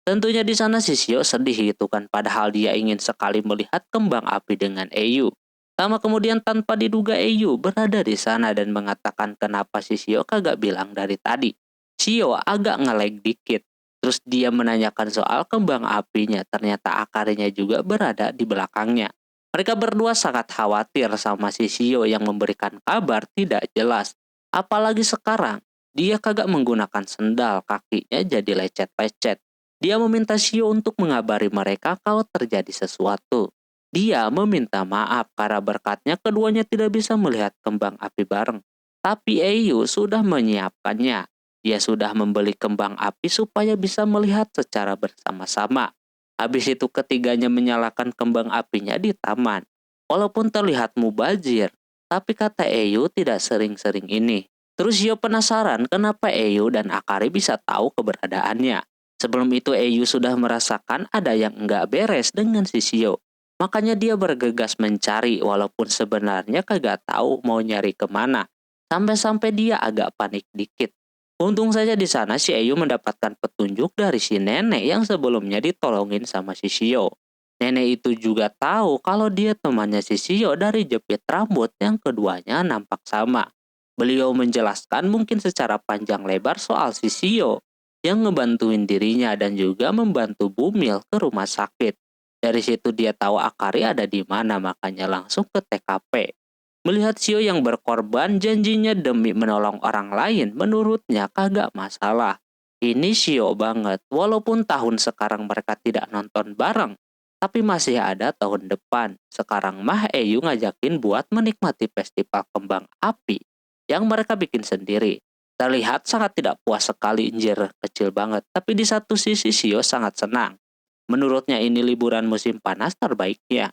Tentunya di sana si Shio sedih gitu kan, padahal dia ingin sekali melihat kembang api dengan Eyu. Lama kemudian tanpa diduga Eyu berada di sana dan mengatakan kenapa si Shio kagak bilang dari tadi. Shio agak nge-lag dikit. Terus dia menanyakan soal kembang apinya, ternyata Akarinya juga berada di belakangnya. Mereka berdua sangat khawatir sama si Shio yang memberikan kabar tidak jelas. Apalagi sekarang, dia kagak menggunakan sendal, kakinya jadi lecet-lecet. Dia meminta Shio untuk mengabari mereka kalau terjadi sesuatu. Dia meminta maaf karena berkatnya keduanya tidak bisa melihat kembang api bareng. Tapi Eiyu sudah menyiapkannya. Dia sudah membeli kembang api supaya bisa melihat secara bersama-sama. Habis itu ketiganya menyalakan kembang apinya di taman. Walaupun terlihat mubazir, tapi kata Eiyu tidak sering-sering ini. Terus Shio penasaran kenapa Eiyu dan Akari bisa tahu keberadaannya. Sebelum itu Eiyu sudah merasakan ada yang enggak beres dengan si Shio. Makanya dia bergegas mencari walaupun sebenarnya kagak tahu mau nyari kemana. Sampai-sampai dia agak panik dikit. Untung saja di sana si Eiyu mendapatkan petunjuk dari si nenek yang sebelumnya ditolongin sama si Shio. Nenek itu juga tahu kalau dia temannya si Shio dari jepit rambut yang keduanya nampak sama. Beliau menjelaskan mungkin secara panjang lebar soal si Shio yang ngebantuin dirinya dan juga membantu Bumil ke rumah sakit. Dari situ dia tahu Akari ada di mana, makanya langsung ke TKP. Melihat Shio yang berkorban janjinya demi menolong orang lain, menurutnya kagak masalah. Ini Shio banget, walaupun tahun sekarang mereka tidak nonton bareng. Tapi masih ada tahun depan. Sekarang mah Eiyu ngajakin buat menikmati festival kembang api yang mereka bikin sendiri. Terlihat sangat tidak puas sekali, injir kecil banget. Tapi di satu sisi Shio sangat senang. Menurutnya ini liburan musim panas terbaiknya.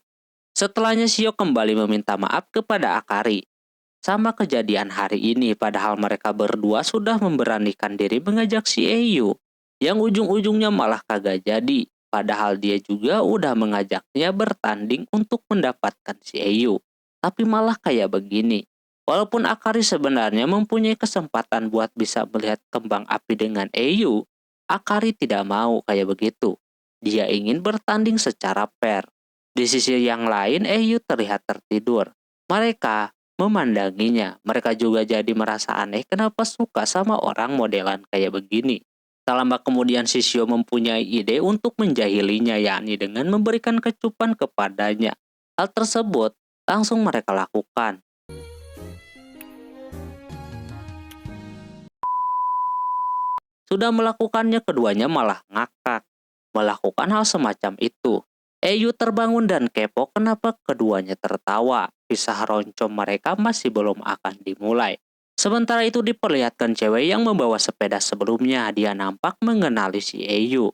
Setelahnya Shio kembali meminta maaf kepada Akari. Sama kejadian hari ini, padahal mereka berdua sudah memberanikan diri mengajak si Eiyu. Yang ujung-ujungnya malah kagak jadi. Padahal dia juga udah mengajaknya bertanding untuk mendapatkan si Eiyu. Tapi malah kayak begini. Walaupun Akari sebenarnya mempunyai kesempatan buat bisa melihat kembang api dengan Eiyu, Akari tidak mau kayak begitu. Dia ingin bertanding secara fair. Di sisi yang lain, Eiyu terlihat tertidur. Mereka memandanginya. Mereka juga jadi merasa aneh kenapa suka sama orang modelan kayak begini. Tak lama kemudian si Shio mempunyai ide untuk menjahilinya, yakni dengan memberikan kecupan kepadanya. Hal tersebut langsung mereka lakukan. Sudah melakukannya, keduanya malah ngakak. Melakukan hal semacam itu. Eiyu terbangun dan kepo kenapa keduanya tertawa. Kisah roncong mereka masih belum akan dimulai. Sementara itu diperlihatkan cewek yang membawa sepeda sebelumnya. Dia nampak mengenali si Eiyu.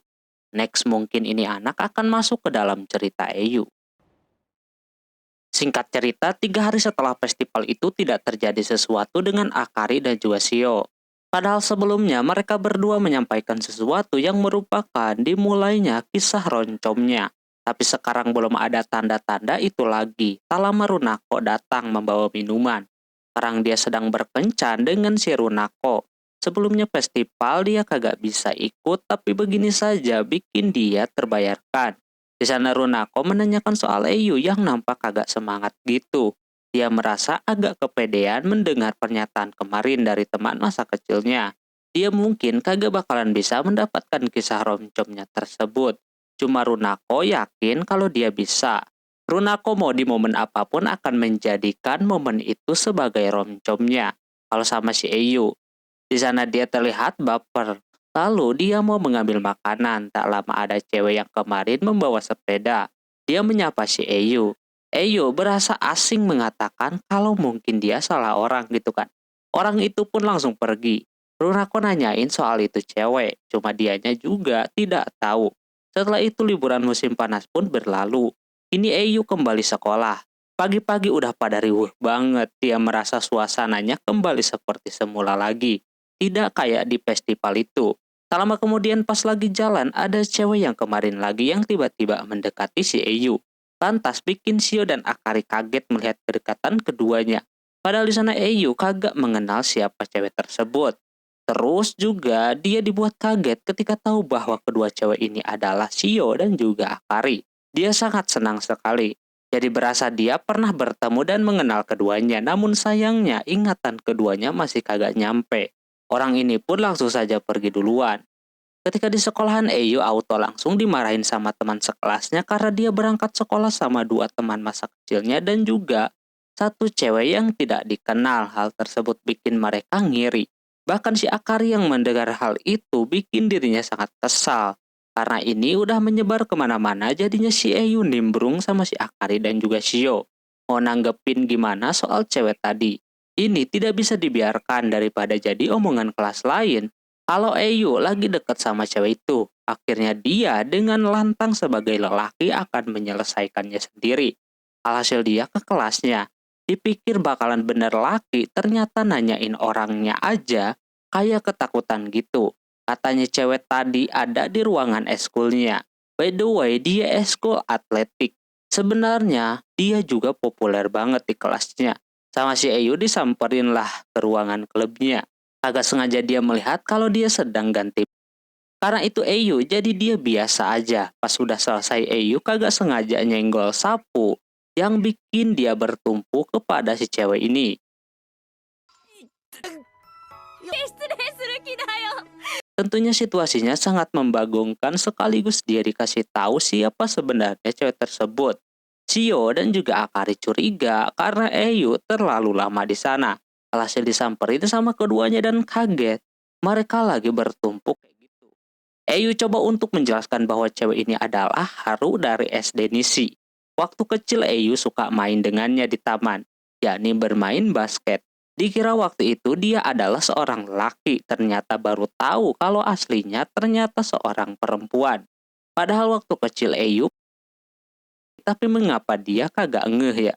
Next mungkin ini anak akan masuk ke dalam cerita Eiyu. Singkat cerita, 3 hari setelah festival itu tidak terjadi sesuatu dengan Akari dan juga Shio. Padahal sebelumnya mereka berdua menyampaikan sesuatu yang merupakan dimulainya kisah roncomnya. Tapi sekarang belum ada tanda-tanda itu lagi. Tak lama Runako datang membawa minuman. Sekarang dia sedang berkencan dengan si Runako. Sebelumnya festival dia kagak bisa ikut, tapi begini saja bikin dia terbayarkan. Di sana Runako menanyakan soal Eiyu yang nampak agak semangat gitu. Dia merasa agak kepedean mendengar pernyataan kemarin dari teman masa kecilnya. Dia mungkin kagak bakalan bisa mendapatkan kisah roncomnya tersebut. Cuma Runako yakin kalau dia bisa. Runako mau di momen apapun akan menjadikan momen itu sebagai roncomnya. Kalau sama si Eiyu, di sana dia terlihat baper. Lalu dia mau mengambil makanan. Tak lama ada cewek yang kemarin membawa sepeda. Dia menyapa si Eiyu. Eiyu berasa asing mengatakan kalau mungkin dia salah orang gitu kan. Orang itu pun langsung pergi. Runako nanyain soal itu cewek. Cuma dianya juga tidak tahu. Setelah itu liburan musim panas pun berlalu. Ini Eiyu kembali sekolah. Pagi-pagi udah pada riuh banget. Dia merasa suasananya kembali seperti semula lagi. Tidak kayak di festival itu. Tak lama kemudian pas lagi jalan ada cewek yang kemarin lagi yang tiba-tiba mendekati si Eiyu. Lantas bikin Shio dan Akari kaget melihat kedekatan keduanya. Padahal di sana Eiyu kagak mengenal siapa cewek tersebut. Terus juga dia dibuat kaget ketika tahu bahwa kedua cewek ini adalah Shio dan juga Akari. Dia sangat senang sekali. Jadi berasa dia pernah bertemu dan mengenal keduanya. Namun sayangnya ingatan keduanya masih kagak nyampe. Orang ini pun langsung saja pergi duluan. Ketika di sekolahan, Eyu auto langsung dimarahin sama teman sekelasnya karena dia berangkat sekolah sama dua teman masa kecilnya dan juga satu cewek yang tidak dikenal. Hal tersebut bikin mereka ngiri. Bahkan si Akari yang mendengar hal itu bikin dirinya sangat kesal. Karena ini udah menyebar kemana-mana, jadinya si Eyu nimbrung sama si Akari dan juga Shio. Mau nanggepin gimana soal cewek tadi? Ini tidak bisa dibiarkan daripada jadi omongan kelas lain. Kalau Eyu lagi deket sama cewek itu, akhirnya dia dengan lantang sebagai lelaki akan menyelesaikannya sendiri. Alhasil dia ke kelasnya. Dipikir bakalan bener laki, ternyata nanyain orangnya aja kayak ketakutan gitu. Katanya cewek tadi ada di ruangan eskulnya. By the way, dia eskul atletik. Sebenarnya dia juga populer banget di kelasnya. Sama si Eyu disamperin lah ke ruangan klubnya. Agak sengaja dia melihat kalau dia sedang ganti. Karena itu Eyu, jadi dia biasa aja. Pas sudah selesai, Eyu kagak sengaja nyenggol sapu yang bikin dia bertumpu kepada si cewek ini. Tentunya situasinya sangat membagongkan sekaligus dia dikasih tahu siapa sebenarnya cewek tersebut. Shio dan juga Akari curiga karena Eyu terlalu lama di sana. Alhasil disamperin sama keduanya dan kaget. Mereka lagi bertumpuk kayak gitu. Eyu coba untuk menjelaskan bahwa cewek ini adalah Haru dari SD Nishi. Waktu kecil Eyu suka main dengannya di taman, yakni bermain basket. Dikira waktu itu dia adalah seorang laki, ternyata baru tahu kalau aslinya ternyata seorang perempuan. Padahal waktu kecil Eyu, tapi mengapa dia kagak ngeh ya?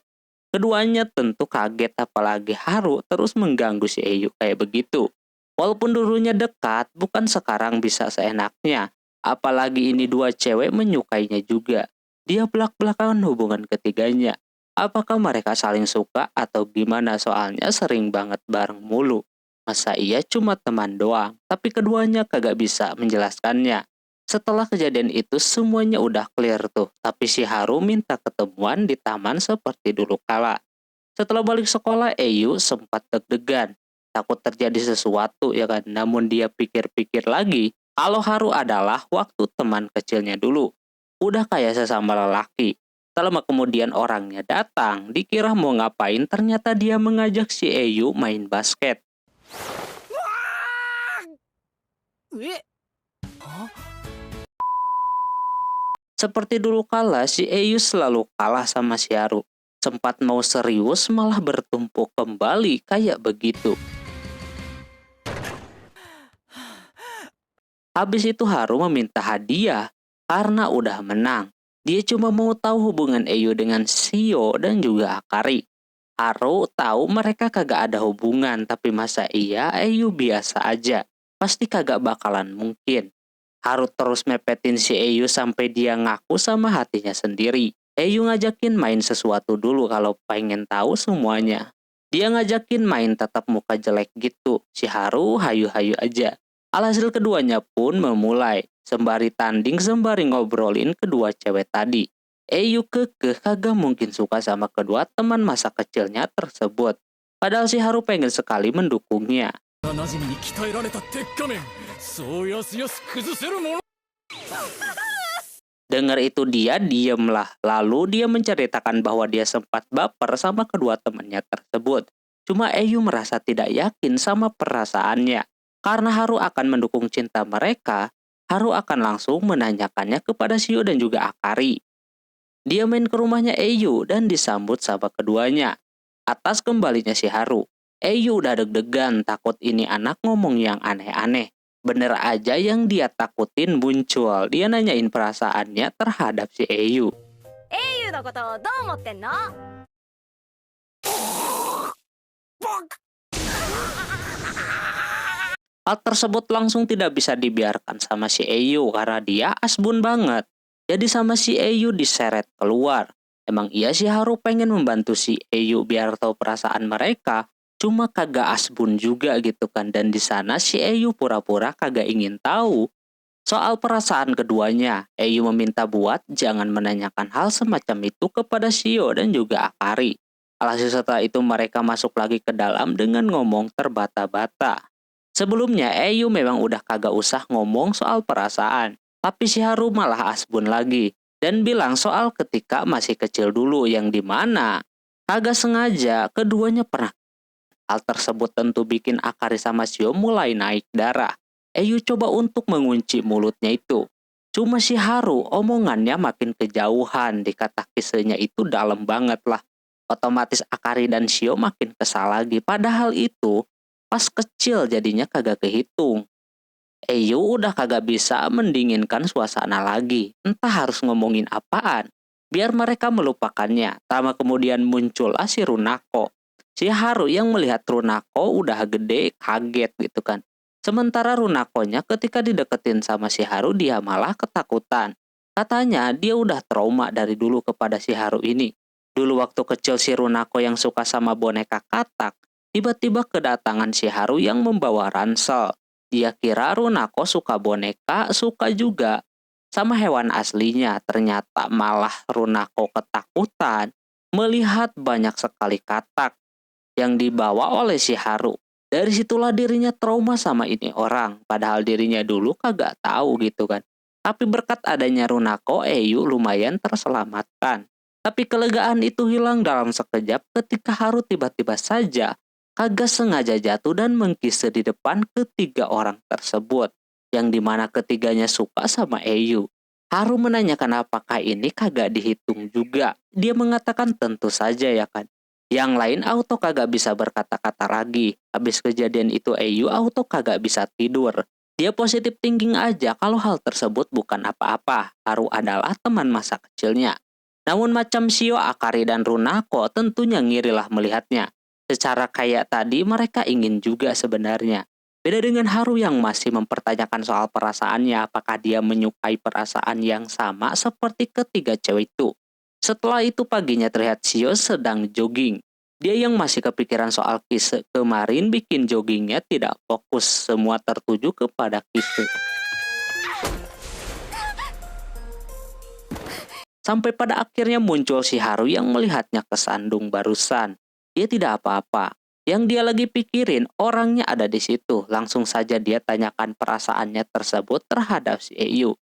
Keduanya tentu kaget apalagi Haru terus mengganggu si Eyu kayak begitu. Walaupun dulunya dekat, bukan sekarang bisa seenaknya. Apalagi ini dua cewek menyukainya juga. Dia belak-belakan hubungan ketiganya. Apakah mereka saling suka atau gimana, soalnya sering banget bareng mulu. Masa iya cuma teman doang, tapi keduanya kagak bisa menjelaskannya. Setelah kejadian itu semuanya udah clear tuh, tapi si Haru minta ketemuan di taman seperti dulu kala. Setelah balik sekolah, Eyu sempat deg-degan, takut terjadi sesuatu ya kan. Namun dia pikir-pikir lagi, kalau Haru adalah waktu teman kecilnya dulu. Udah kayak sesama lelaki. Selama kemudian orangnya datang, dikira mau ngapain, ternyata dia mengajak si Eyu main basket. Seperti dulu kala, si Eyu selalu kalah sama si Haru. Sempat mau serius malah bertumpuk kembali kayak begitu. Habis itu Haru meminta hadiah karena udah menang. Dia cuma mau tahu hubungan Eyu dengan Shio dan juga Akari. Haru tahu mereka kagak ada hubungan, tapi masa iya Eyu biasa aja. Pasti kagak bakalan mungkin. Haru terus mepetin si Eyu sampai dia ngaku sama hatinya sendiri. Eyu ngajakin main sesuatu dulu kalau pengen tahu semuanya. Dia ngajakin main tatap muka jelek gitu. Si Haru hayu-hayu aja. Alhasil keduanya pun memulai. Sembari tanding sembari ngobrolin kedua cewek tadi. Eyu kekeh kagak mungkin suka sama kedua teman masa kecilnya tersebut. Padahal si Haru pengen sekali mendukungnya. Dengar itu dia diemlah. Lalu dia menceritakan bahwa dia sempat baper sama kedua temannya tersebut. Cuma Eyu merasa tidak yakin sama perasaannya. Karena Haru akan mendukung cinta mereka, Haru akan langsung menanyakannya kepada Shio dan juga Akari. Dia main ke rumahnya Eyu dan disambut sama keduanya. Atas kembalinya si Haru, Eyu udah deg-degan takut ini anak ngomong yang aneh-aneh. Bener aja yang dia takutin muncul. Dia nanyain perasaannya terhadap si Eyu. Hal tersebut langsung tidak bisa dibiarkan sama si Eyu karena dia asbun banget. Jadi sama si Eyu diseret keluar. Emang iya si Haru pengen membantu si Eyu biar tahu perasaan mereka, cuma kagak asbun juga gitu kan. Dan di sana si Eyu pura-pura kagak ingin tahu soal perasaan keduanya. Eyu meminta buat jangan menanyakan hal semacam itu kepada Shio dan juga Akari. Alhasil setelah itu mereka masuk lagi ke dalam dengan ngomong terbata-bata. Sebelumnya Eyu memang udah kagak usah ngomong soal perasaan, tapi Shiharu malah asbun lagi dan bilang soal ketika masih kecil dulu yang dimana kagak sengaja keduanya pernah. Hal tersebut tentu bikin Akari sama Shio mulai naik darah. Eyu coba untuk mengunci mulutnya itu. Cuma Shiharu omongannya makin kejauhan, dikata kisahnya itu dalam banget lah. Otomatis Akari dan Shio makin kesal lagi. Padahal itu pas kecil jadinya kagak kehitung. Eyu udah kagak bisa mendinginkan suasana lagi. Entah harus ngomongin apaan. Biar mereka melupakannya. Tama kemudian muncullah si Runako. Si Haru yang melihat Runako udah gede kaget gitu kan. Sementara Runakonya ketika dideketin sama si Haru dia malah ketakutan. Katanya dia udah trauma dari dulu kepada si Haru ini. Dulu waktu kecil si Runako yang suka sama boneka katak, tiba-tiba kedatangan si Haru yang membawa ransel. Dia kira Runako suka boneka, suka juga sama hewan aslinya. Ternyata malah Runako ketakutan melihat banyak sekali katak yang dibawa oleh si Haru. Dari situlah dirinya trauma sama ini orang. Padahal dirinya dulu kagak tahu gitu kan. Tapi berkat adanya Runako, Eyu lumayan terselamatkan. Tapi kelegaan itu hilang dalam sekejap ketika Haru tiba-tiba saja kagak sengaja jatuh dan mengkise di depan ketiga orang tersebut. Yang dimana ketiganya suka sama Eyu. Haru menanyakan apakah ini kagak dihitung juga. Dia mengatakan tentu saja ya kan. Yang lain auto kagak bisa berkata-kata lagi. Habis kejadian itu Eyu auto kagak bisa tidur. Dia positif thinking aja kalau hal tersebut bukan apa-apa. Haru adalah teman masa kecilnya. Namun macam Shio, Akari, dan Runako tentunya ngirilah melihatnya. Secara kayak tadi mereka ingin juga sebenarnya. Beda dengan Haru yang masih mempertanyakan soal perasaannya. Apakah dia menyukai perasaan yang sama seperti ketiga cewek itu. Setelah itu paginya terlihat Shio sedang jogging. Dia yang masih kepikiran soal kisah kemarin bikin joggingnya tidak fokus. Semua tertuju kepada kisah. Sampai pada akhirnya muncul si Haru yang melihatnya kesandung barusan. Dia tidak apa-apa. Yang dia lagi pikirin orangnya ada di situ. Langsung saja dia tanyakan perasaannya tersebut terhadap si Eyu.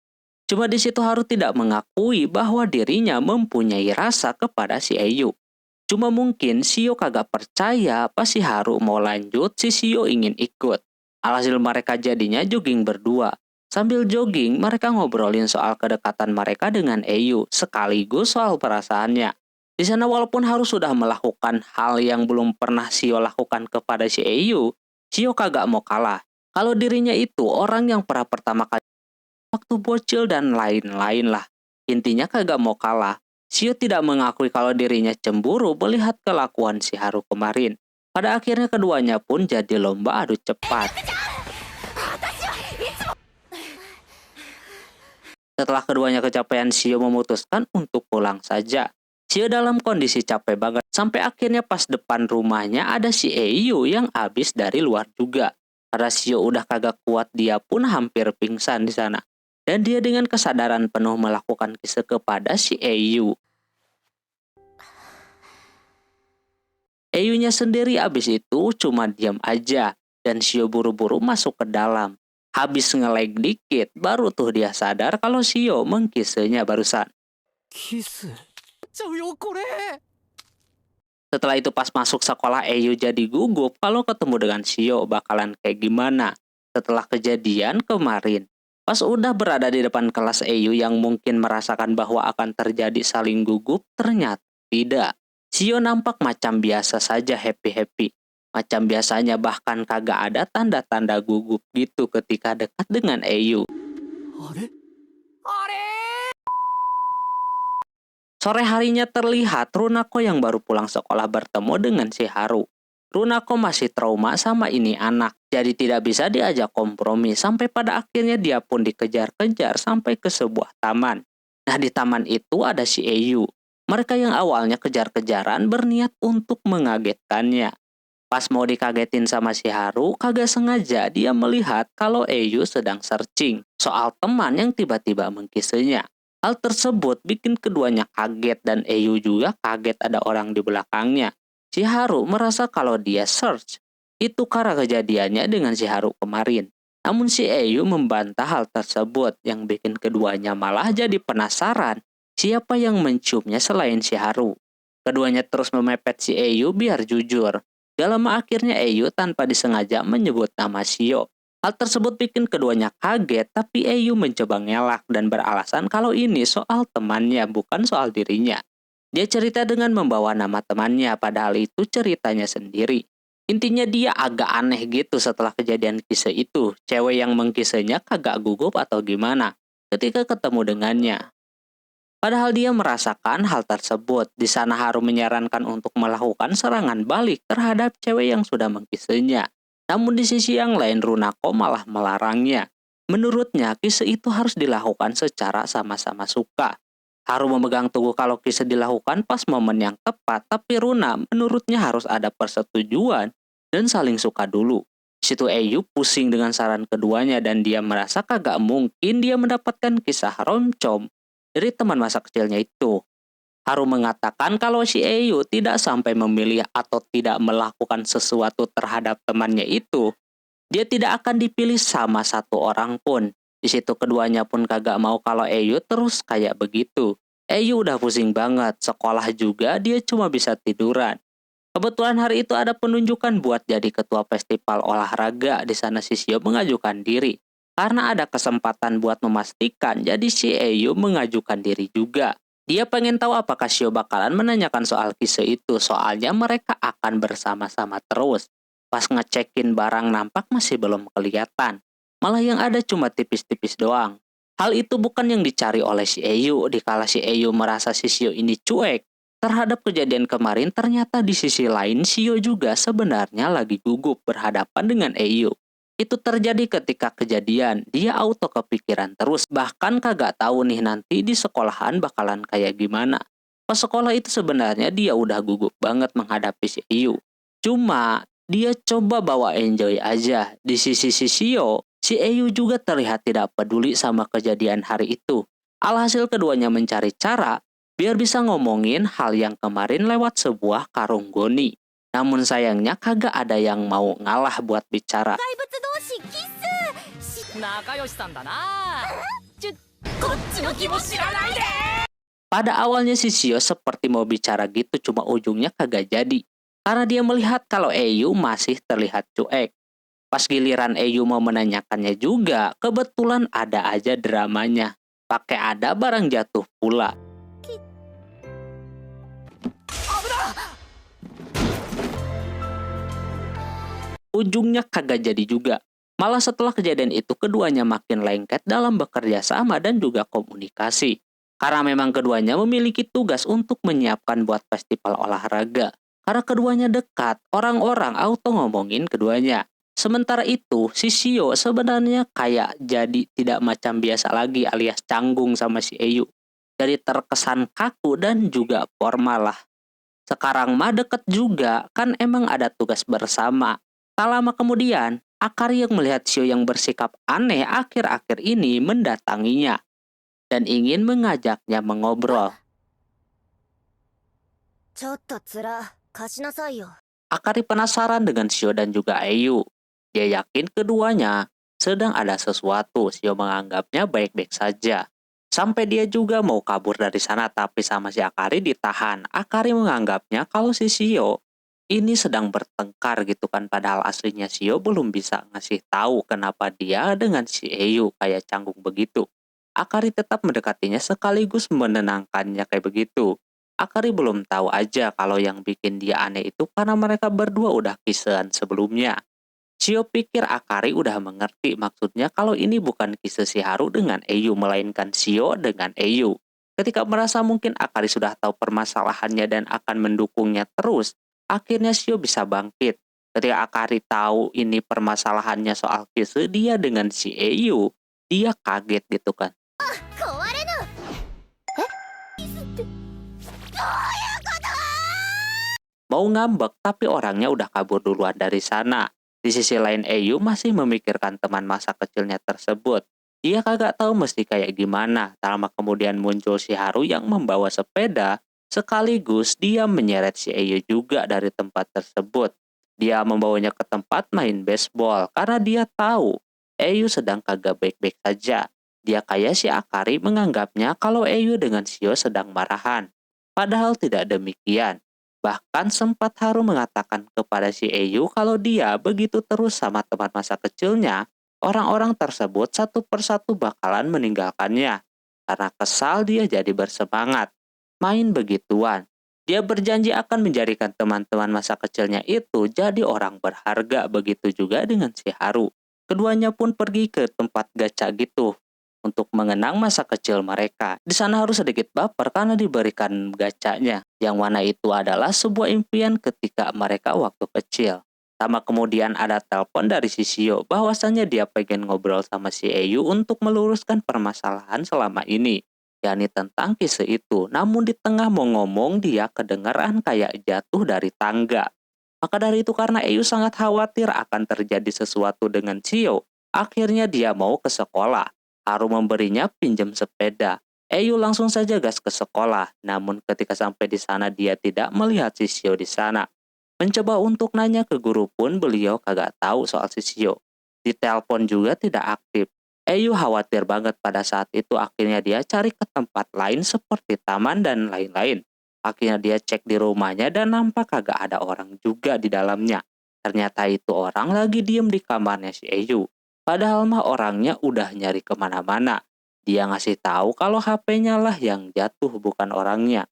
Cuma di situ Haru tidak mengakui bahwa dirinya mempunyai rasa kepada si Eyu. Cuma mungkin Shio kagak percaya pas si Haru mau lanjut, si Shio ingin ikut. Alhasil mereka jadinya jogging berdua. Sambil jogging, mereka ngobrolin soal kedekatan mereka dengan Eyu, sekaligus soal perasaannya. Di sana walaupun Haru sudah melakukan hal yang belum pernah Shio lakukan kepada si Eyu, Shio kagak mau kalah. Kalau dirinya itu orang yang pernah pertama kali waktu bocil dan lain-lain lah. Intinya kagak mau kalah. Shio tidak mengakui kalau dirinya cemburu melihat kelakuan si Haru kemarin. Pada akhirnya keduanya pun jadi lomba adu cepat. Setelah keduanya kecapean, Shio memutuskan untuk pulang saja. Shio dalam kondisi capek banget. Sampai akhirnya pas depan rumahnya ada si Eyu yang habis dari luar juga. Karena Shio udah kagak kuat, dia pun hampir pingsan di sana. Dan dia dengan kesadaran penuh melakukan kisah kepada si Eyu. Eyunya sendiri abis itu cuma diam aja. Dan Shio buru-buru masuk ke dalam. Habis nge-lag dikit, baru tuh dia sadar kalau Shio mengkisahnya barusan. キスちゃうよこれ Setelah itu pas masuk sekolah Eyu jadi gugup kalau ketemu dengan Shio bakalan kayak gimana. Setelah kejadian kemarin. Pas udah berada di depan kelas Eyu yang mungkin merasakan bahwa akan terjadi saling gugup, ternyata tidak. Shio nampak macam biasa saja happy-happy. Macam biasanya bahkan kagak ada tanda-tanda gugup gitu ketika dekat dengan Eyu. あれあれ Sore harinya terlihat Runako yang baru pulang sekolah bertemu dengan si Haru. Runako masih trauma sama ini anak, jadi tidak bisa diajak kompromi sampai pada akhirnya dia pun dikejar-kejar sampai ke sebuah taman. Nah di taman itu ada si Eyu. Mereka yang awalnya kejar-kejaran berniat untuk mengagetkannya. Pas mau dikagetin sama si Haru, kagak sengaja dia melihat kalau Eyu sedang searching soal teman yang tiba-tiba mengkisahnya. Hal tersebut bikin keduanya kaget dan Eyu juga kaget ada orang di belakangnya. Si Haru merasa kalau dia search Itu karena kejadiannya dengan si Haru kemarin. Namun si Eyu membantah hal tersebut yang bikin keduanya malah jadi penasaran siapa yang menciumnya selain si Haru. Keduanya terus memepet si Eyu biar jujur. Gak lama akhirnya Eyu tanpa disengaja menyebut nama Shio. Hal tersebut bikin keduanya kaget, tapi Eyu mencoba ngelak dan beralasan kalau ini soal temannya, bukan soal dirinya. Dia cerita dengan membawa nama temannya, padahal itu ceritanya sendiri. Intinya dia agak aneh gitu setelah kejadian kisah itu. Cewek yang mengkisahnya kagak gugup atau gimana ketika ketemu dengannya. Padahal dia merasakan hal tersebut. Di sana Haru menyarankan untuk melakukan serangan balik terhadap cewek yang sudah mengkisahnya. Namun di sisi yang lain Runako malah melarangnya. Menurutnya kisah itu harus dilakukan secara sama-sama suka. Haru memegang teguh kalau kisah dilakukan pas momen yang tepat, tapi Runa menurutnya harus ada persetujuan dan saling suka dulu. Di situ Eyu pusing dengan saran keduanya dan dia merasa kagak mungkin dia mendapatkan kisah romcom dari teman masa kecilnya itu. Haru mengatakan kalau si Eyu tidak sampai memilih atau tidak melakukan sesuatu terhadap temannya itu, dia tidak akan dipilih sama satu orang pun. Di situ keduanya pun kagak mau kalau Eyu terus kayak begitu. Eyu udah pusing banget, sekolah juga dia cuma bisa tiduran. Kebetulan hari itu ada penunjukan buat jadi ketua festival olahraga. Di sana si Shio mengajukan diri. Karena ada kesempatan buat memastikan, jadi si Eyu mengajukan diri juga. Dia pengen tahu apakah Shio bakalan menanyakan soal kisah itu, soalnya mereka akan bersama-sama terus. Pas ngecekin barang nampak masih belum kelihatan. Malah yang ada cuma tipis-tipis doang. Hal itu bukan yang dicari oleh si Eyu. Dikala si Eyu merasa si Shio ini cuek terhadap kejadian kemarin, ternyata di sisi lain Shio juga sebenarnya lagi gugup berhadapan dengan Eyu. Itu terjadi ketika kejadian, dia auto kepikiran terus. Bahkan kagak tahu nih nanti di sekolahan bakalan kayak gimana. Pas sekolah itu sebenarnya dia udah gugup banget menghadapi si Eyu. Cuma dia coba bawa enjoy aja. Di sisi si Shio, si Eyu juga terlihat tidak peduli sama kejadian hari itu. Alhasil keduanya mencari cara biar bisa ngomongin hal yang kemarin lewat sebuah karung goni. Namun sayangnya kagak ada yang mau ngalah buat bicara. 同士キス仲良しさんだな。こっちの気も知らないで。 Pada awalnya si Shio seperti mau bicara gitu, cuma ujungnya kagak jadi. Karena dia melihat kalau Eyu masih terlihat cuek. Pas giliran Eyu mau menanyakannya juga, kebetulan ada aja dramanya. Pakai ada barang jatuh pula. Ujungnya kagak jadi juga. Malah setelah kejadian itu keduanya makin lengket dalam bekerja sama dan juga komunikasi. Karena memang keduanya memiliki tugas untuk menyiapkan buat festival olahraga. Karena keduanya dekat, orang-orang auto ngomongin keduanya. Sementara itu, si Shio sebenarnya kayak jadi tidak macam biasa lagi alias canggung sama si Eyu. Jadi terkesan kaku dan juga formal lah. Sekarang mah deket juga, kan emang ada tugas bersama. Tak lama kemudian, Akari yang melihat Shio yang bersikap aneh akhir-akhir ini mendatanginya dan ingin mengajaknya mengobrol. ちょっとつら貸しなさいよ Akari penasaran dengan Shio dan juga Eyu. Dia yakin keduanya sedang ada sesuatu. Shio menganggapnya baik-baik saja. Sampai dia juga mau kabur dari sana, tapi sama si Akari ditahan. Akari menganggapnya kalau si Shio ini sedang bertengkar gitu kan, padahal aslinya Shio belum bisa ngasih tahu kenapa dia dengan si Eyu kayak canggung begitu. Akari tetap mendekatinya sekaligus menenangkannya kayak begitu. Akari belum tahu aja kalau yang bikin dia aneh itu karena mereka berdua udah kisahan sebelumnya. Shio pikir Akari udah mengerti maksudnya kalau ini bukan kisah si Haru dengan Eyu, melainkan Shio dengan Eyu. Ketika merasa mungkin Akari sudah tahu permasalahannya dan akan mendukungnya terus, akhirnya Shio bisa bangkit. Ketika Akari tahu ini permasalahannya soal kisah dia dengan si Eyu, dia kaget gitu kan. 壊れぬキスってどういうこと Mau ngambek tapi orangnya udah kabur duluan dari sana. Di sisi lain Eyu masih memikirkan teman masa kecilnya tersebut. Dia kagak tahu mesti kayak gimana. Tak lama kemudian muncul si Haru yang membawa sepeda. Sekaligus dia menyeret si Eyu juga dari tempat tersebut. Dia membawanya ke tempat main baseball karena dia tahu Eyu sedang kagak baik-baik saja. Dia kayak si Akari menganggapnya kalau Eyu dengan Shio sedang marahan. Padahal tidak demikian. Bahkan sempat Haru mengatakan kepada si Eyu kalau dia begitu terus sama teman masa kecilnya, orang-orang tersebut satu persatu bakalan meninggalkannya. Karena kesal dia jadi bersemangat. Main begituan. Dia berjanji akan menjadikan teman-teman masa kecilnya itu jadi orang berharga, begitu juga dengan si Haru. Keduanya pun pergi ke tempat gacha gitu untuk mengenang masa kecil mereka. Di sana Haru sedikit baper karena diberikan gacanya, yang mana itu adalah sebuah impian ketika mereka waktu kecil. Sama kemudian ada telepon dari si Shio bahwasannya dia pengen ngobrol sama si Eyu untuk meluruskan permasalahan selama ini, yakni tentang kisah itu. Namun di tengah mau ngomong dia kedengaran kayak jatuh dari tangga. Maka dari itu karena Eyu sangat khawatir akan terjadi sesuatu dengan Shio, akhirnya dia mau ke sekolah. Haru memberinya pinjam sepeda. Eyu langsung saja gas ke sekolah, namun ketika sampai di sana dia tidak melihat si Shio di sana. Mencoba untuk nanya ke guru pun beliau kagak tahu soal si Shio. Di telepon juga tidak aktif. Eyu khawatir banget pada saat itu, akhirnya dia cari ke tempat lain seperti taman dan lain-lain. Akhirnya dia cek di rumahnya dan nampak kagak ada orang juga di dalamnya. Ternyata itu orang lagi diem di kamarnya si Eyu. Padahal mah orangnya udah nyari kemana-mana. Dia ngasih tahu kalau HP-nya lah yang jatuh bukan orangnya.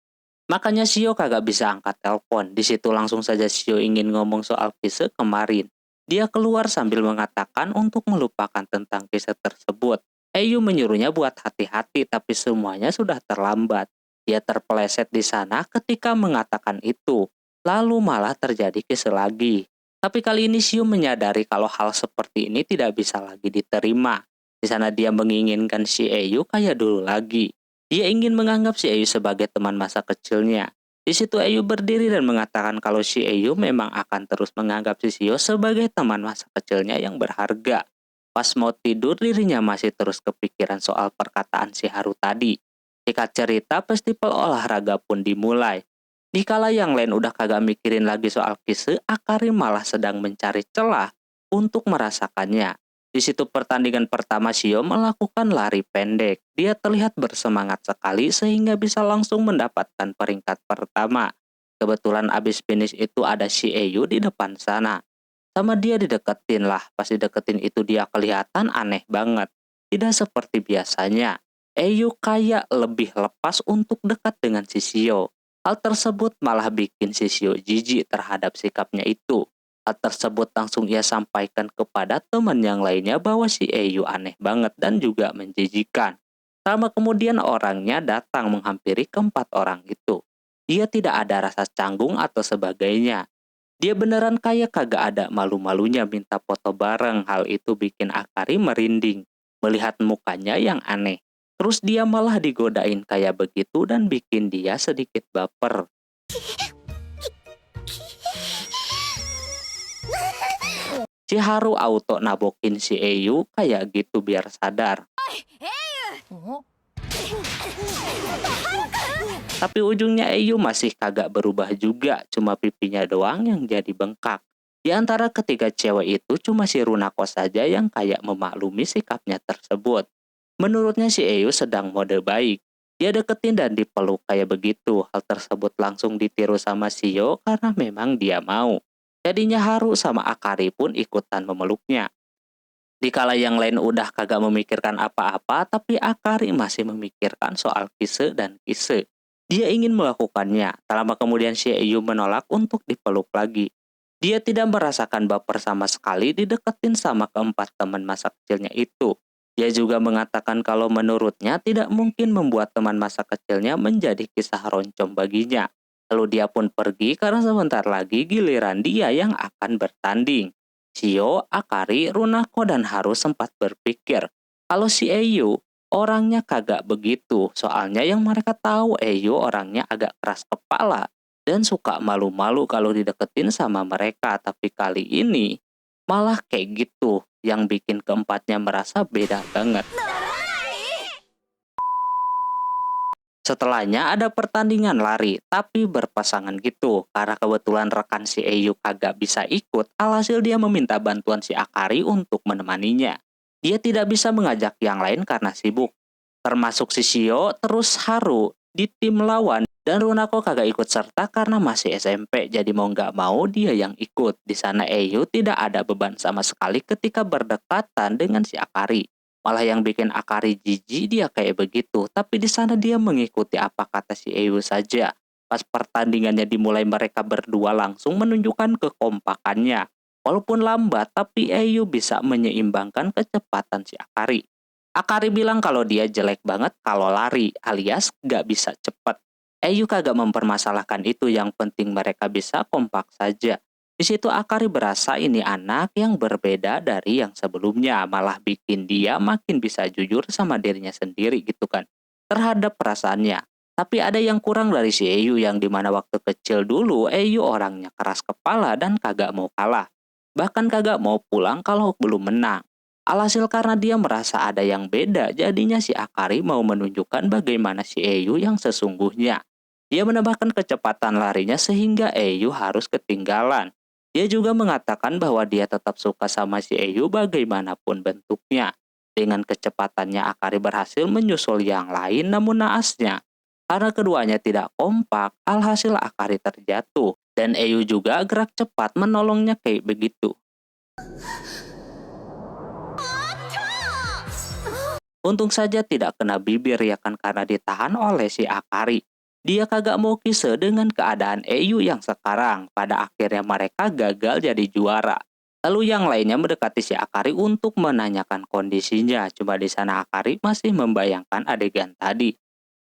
Makanya Shio kagak bisa angkat telepon. Di situ langsung saja Shio ingin ngomong soal kisah kemarin. Dia keluar sambil mengatakan untuk melupakan tentang kisah tersebut. Eyu menyuruhnya buat hati-hati, tapi semuanya sudah terlambat. Dia terpeleset di sana ketika mengatakan itu. Lalu malah terjadi kisah lagi. Tapi kali ini Shio menyadari kalau hal seperti ini tidak bisa lagi diterima. Di sana dia menginginkan si Eyu kayak dulu lagi. Dia ingin menganggap si Eyu sebagai teman masa kecilnya. Di situ Eyu berdiri dan mengatakan kalau si Eyu memang akan terus menganggap si Shio sebagai teman masa kecilnya yang berharga. Pas mau tidur, dirinya masih terus kepikiran soal perkataan si Haru tadi. Singkat cerita, festival olahraga pun dimulai. Dikala yang lain udah kagak mikirin lagi soal kisah, Akari malah sedang mencari celah untuk merasakannya. Di situ pertandingan pertama Shio melakukan lari pendek. Dia terlihat bersemangat sekali sehingga bisa langsung mendapatkan peringkat pertama. Kebetulan abis finish itu ada si Eyu di depan sana. Sama dia dideketin lah. Pas dideketin itu dia kelihatan aneh banget. Tidak seperti biasanya. Eyu kayak lebih lepas untuk dekat dengan si Shio. Hal tersebut malah bikin si Shio jijik terhadap sikapnya itu. Hal tersebut langsung ia sampaikan kepada teman yang lainnya bahwa si Eyu aneh banget dan juga menjijikan. Lama kemudian orangnya datang menghampiri keempat orang itu. Dia tidak ada rasa canggung atau sebagainya. Dia beneran kayak kagak ada malu-malunya minta foto bareng. Hal itu bikin Akari merinding melihat mukanya yang aneh. Terus dia malah digodain kayak begitu dan bikin dia sedikit baper. Si Haru auto nabokin si Eyu kayak gitu biar sadar. Tapi ujungnya Eyu masih kagak berubah juga, cuma pipinya doang yang jadi bengkak. Di antara ketiga cewek itu cuma si Runako saja yang kayak memaklumi sikapnya tersebut. Menurutnya si Eyu sedang mode baik. Dia deketin dan dipeluk kayak begitu. Hal tersebut langsung ditiru sama Shio karena memang dia mau. Jadinya Haru sama Akari pun ikutan memeluknya. Dikala yang lain udah kagak memikirkan apa-apa, tapi Akari masih memikirkan soal kisah dan kisah. Dia ingin melakukannya. Tak lama kemudian si Eyu menolak untuk dipeluk lagi. Dia tidak merasakan baper sama sekali dideketin sama keempat teman masa kecilnya itu. Dia juga mengatakan kalau menurutnya tidak mungkin membuat teman masa kecilnya menjadi kisah roncong baginya. Lalu dia pun pergi karena sebentar lagi giliran dia yang akan bertanding. Shio, Akari, Runako, dan Haru sempat berpikir kalau si Eyu orangnya kagak begitu. Soalnya yang mereka tahu Eyu orangnya agak keras kepala dan suka malu-malu kalau dideketin sama mereka. Tapi kali ini malah kayak gitu yang bikin keempatnya merasa beda banget. Setelahnya ada pertandingan lari, tapi berpasangan gitu. Karena kebetulan rekan si Eyu kagak bisa ikut, alhasil dia meminta bantuan si Akari untuk menemaninya. Dia tidak bisa mengajak yang lain karena sibuk. Termasuk si Shio terus Haru di tim lawan dan Runako kagak ikut serta karena masih SMP, jadi mau nggak mau dia yang ikut. Di sana Eyu tidak ada beban sama sekali ketika berdekatan dengan si Akari. Malah yang bikin Akari jijik dia kayak begitu, tapi di sana dia mengikuti apa kata si Eyu saja. Pas pertandingannya dimulai mereka berdua langsung menunjukkan kekompakannya. Walaupun lambat, tapi Eyu bisa menyeimbangkan kecepatan si Akari. Akari bilang kalau dia jelek banget kalau lari, alias gak bisa cepat. Eyu kagak mempermasalahkan itu, yang penting mereka bisa kompak saja. Di situ Akari berasa ini anak yang berbeda dari yang sebelumnya, malah bikin dia makin bisa jujur sama dirinya sendiri gitu kan, terhadap perasaannya. Tapi ada yang kurang dari si Eyu, yang dimana waktu kecil dulu Eyu orangnya keras kepala dan kagak mau kalah. Bahkan kagak mau pulang kalau belum menang. Alhasil karena dia merasa ada yang beda, jadinya si Akari mau menunjukkan bagaimana si Eyu yang sesungguhnya. Dia menambahkan kecepatan larinya sehingga Eyu harus ketinggalan. Dia juga mengatakan bahwa dia tetap suka sama si Eyu bagaimanapun bentuknya. Dengan kecepatannya Akari berhasil menyusul yang lain, namun naasnya karena keduanya tidak kompak, alhasil Akari terjatuh. Dan Eyu juga gerak cepat menolongnya kayak begitu. Untung saja tidak kena bibir ya kan, karena ditahan oleh si Akari. Dia kagak mau kisah dengan keadaan Eyu yang sekarang. Pada akhirnya mereka gagal jadi juara. Lalu yang lainnya mendekati si Akari untuk menanyakan kondisinya. Cuma di sana Akari masih membayangkan adegan tadi.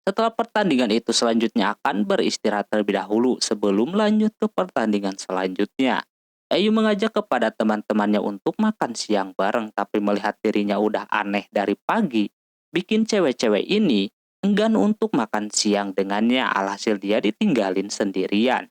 Setelah pertandingan itu selanjutnya akan beristirahat terlebih dahulu sebelum lanjut ke pertandingan selanjutnya. Eyu mengajak kepada teman-temannya untuk makan siang bareng, tapi melihat dirinya udah aneh dari pagi, bikin cewek-cewek ini enggan untuk makan siang dengannya, alhasil dia ditinggalin sendirian.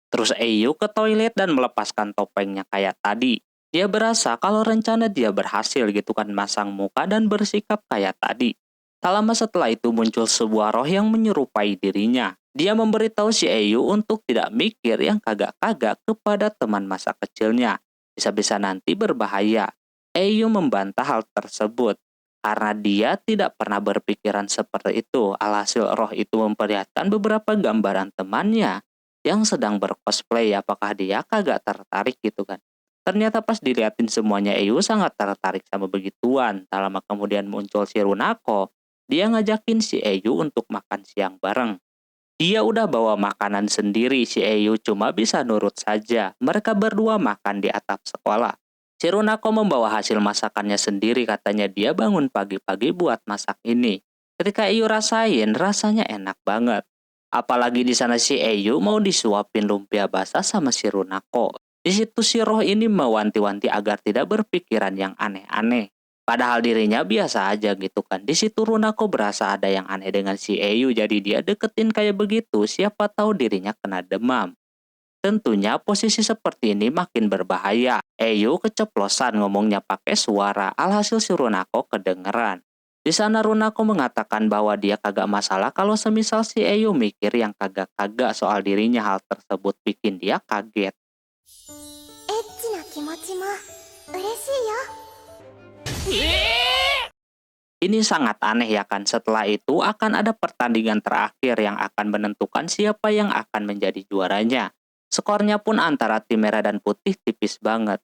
Terus Eyu ke toilet dan melepaskan topengnya kayak tadi. Dia berasa kalau rencana dia berhasil gitu kan, masang muka dan bersikap kayak tadi. Tak lama setelah itu muncul sebuah roh yang menyerupai dirinya. Dia memberitahu si Eyu untuk tidak mikir yang kagak-kagak kepada teman masa kecilnya. Bisa-bisa nanti berbahaya. Eyu membantah hal tersebut karena dia tidak pernah berpikiran seperti itu. Alhasil roh itu memperlihatkan beberapa gambaran temannya yang sedang bercosplay. Apakah dia kagak tertarik gitu kan? Ternyata pas diliatin semuanya Eyu sangat tertarik sama begituan. Tak lama kemudian muncul si Runako. Dia ngajakin si Eyu untuk makan siang bareng. Dia udah bawa makanan sendiri, si Eyu cuma bisa nurut saja. Mereka berdua makan di atap sekolah. Si Runako membawa hasil masakannya sendiri, katanya dia bangun pagi-pagi buat masak ini. Ketika Eyu rasain, rasanya enak banget. Apalagi di sana si Eyu mau disuapin lumpia basah sama si Runako. Di situ si roh ini mewanti-wanti agar tidak berpikiran yang aneh-aneh. Padahal dirinya biasa aja gitu kan. Di situ Runako berasa ada yang aneh dengan si Eyu, jadi dia deketin kayak begitu, siapa tahu dirinya kena demam. Tentunya posisi seperti ini makin berbahaya. Eyu keceplosan ngomongnya pakai suara, alhasil si Runako kedengeran. Di sana Runako mengatakan bahwa dia kagak masalah kalau semisal si Eyu mikir yang kagak-kagak soal dirinya, hal tersebut bikin dia kaget. エッチな気持ちも嬉しいよ。 Ini sangat aneh ya kan. Setelah itu akan ada pertandingan terakhir yang akan menentukan siapa yang akan menjadi juaranya. Skornya pun antara tim merah dan putih tipis banget.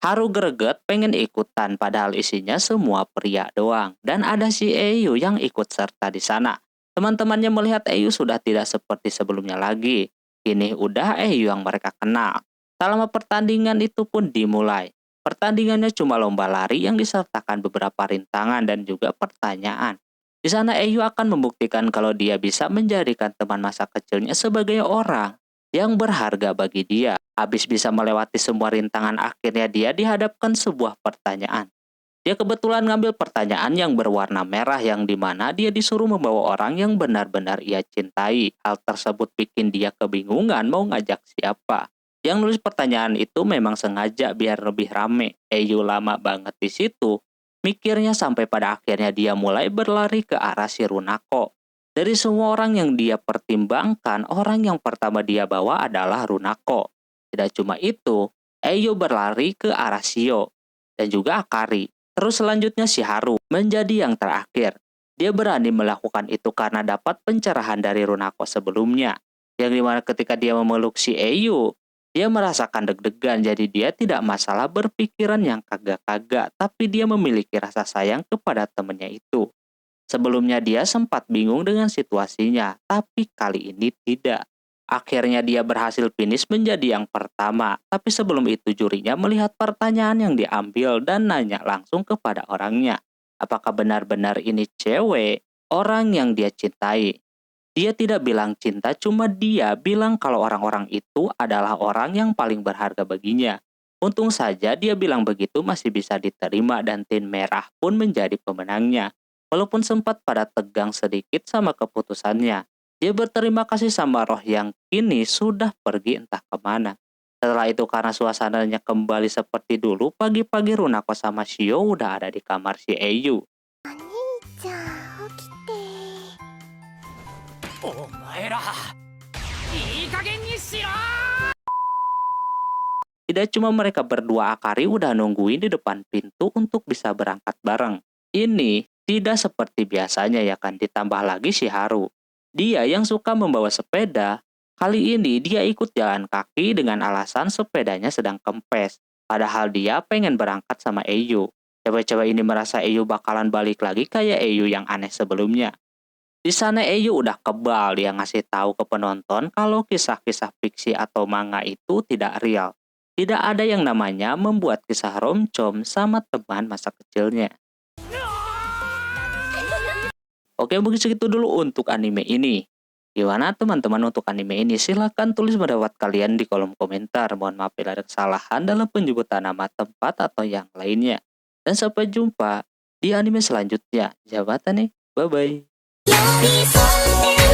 Haru greget pengen ikutan padahal isinya semua pria doang. Dan ada si Eyu yang ikut serta di sana. Teman-temannya melihat Eyu sudah tidak seperti sebelumnya lagi. Kini udah Eyu yang mereka kenal. Tak lama pertandingan itu pun dimulai. Pertandingannya cuma lomba lari yang disertakan beberapa rintangan dan juga pertanyaan. Di sana Eyu akan membuktikan kalau dia bisa menjadikan teman masa kecilnya sebagai orang yang berharga bagi dia. Habis bisa melewati semua rintangan, akhirnya dia dihadapkan sebuah pertanyaan. Dia kebetulan ngambil pertanyaan yang berwarna merah, yang dimana dia disuruh membawa orang yang benar-benar ia cintai. Hal tersebut bikin dia kebingungan mau ngajak siapa. Yang nulis pertanyaan itu memang sengaja biar lebih rame. Eyu lama banget di situ, mikirnya sampai pada akhirnya dia mulai berlari ke arah si Runako. Dari semua orang yang dia pertimbangkan, orang yang pertama dia bawa adalah Runako. Tidak cuma itu, Eio berlari ke arah Shio dan juga Akari. Terus selanjutnya Shiharu menjadi yang terakhir. Dia berani melakukan itu karena dapat pencerahan dari Runako sebelumnya. Yang dimana ketika dia memeluk si Eio, dia merasakan deg-degan, jadi dia tidak masalah berpikiran yang kagak-kagak, tapi dia memiliki rasa sayang kepada temannya itu. Sebelumnya dia sempat bingung dengan situasinya, tapi kali ini tidak. Akhirnya dia berhasil finish menjadi yang pertama, tapi sebelum itu jurinya melihat pertanyaan yang diambil dan nanya langsung kepada orangnya. Apakah benar-benar ini cewek, orang yang dia cintai? Dia tidak bilang cinta, cuma dia bilang kalau orang-orang itu adalah orang yang paling berharga baginya. Untung saja dia bilang begitu masih bisa diterima dan tim merah pun menjadi pemenangnya. Walaupun sempat pada tegang sedikit sama keputusannya, dia berterima kasih sama roh yang kini sudah pergi entah kemana. Setelah itu karena suasananya kembali seperti dulu, pagi-pagi Runako sama Shio udah ada di kamar si Eiju. 兄ちゃん起きて。お前らいい加減にしろ。 Tidak cuma mereka berdua, Akari udah nungguin di depan pintu untuk bisa berangkat bareng. Ini tidak seperti biasanya ya kan, ditambah lagi Shiharu. Dia yang suka membawa sepeda, kali ini dia ikut jalan kaki dengan alasan sepedanya sedang kempes. Padahal dia pengen berangkat sama Eiju. Cewek-cewek ini merasa Eiju bakalan balik lagi kayak Eiju yang aneh sebelumnya. Di sana Eiju udah kebal, dia ngasih tahu ke penonton kalau kisah-kisah fiksi atau manga itu tidak real. Tidak ada yang namanya membuat kisah romcom sama teman masa kecilnya. Oke, mungkin segitu dulu untuk anime ini. Gimana teman-teman untuk anime ini? Silahkan tulis pendapat kalian di kolom komentar. Mohon maaf bila ada kesalahan dalam penyebutan nama tempat atau yang lainnya. Dan sampai jumpa di anime selanjutnya. Jabatan nih, bye-bye. 寄り添ってる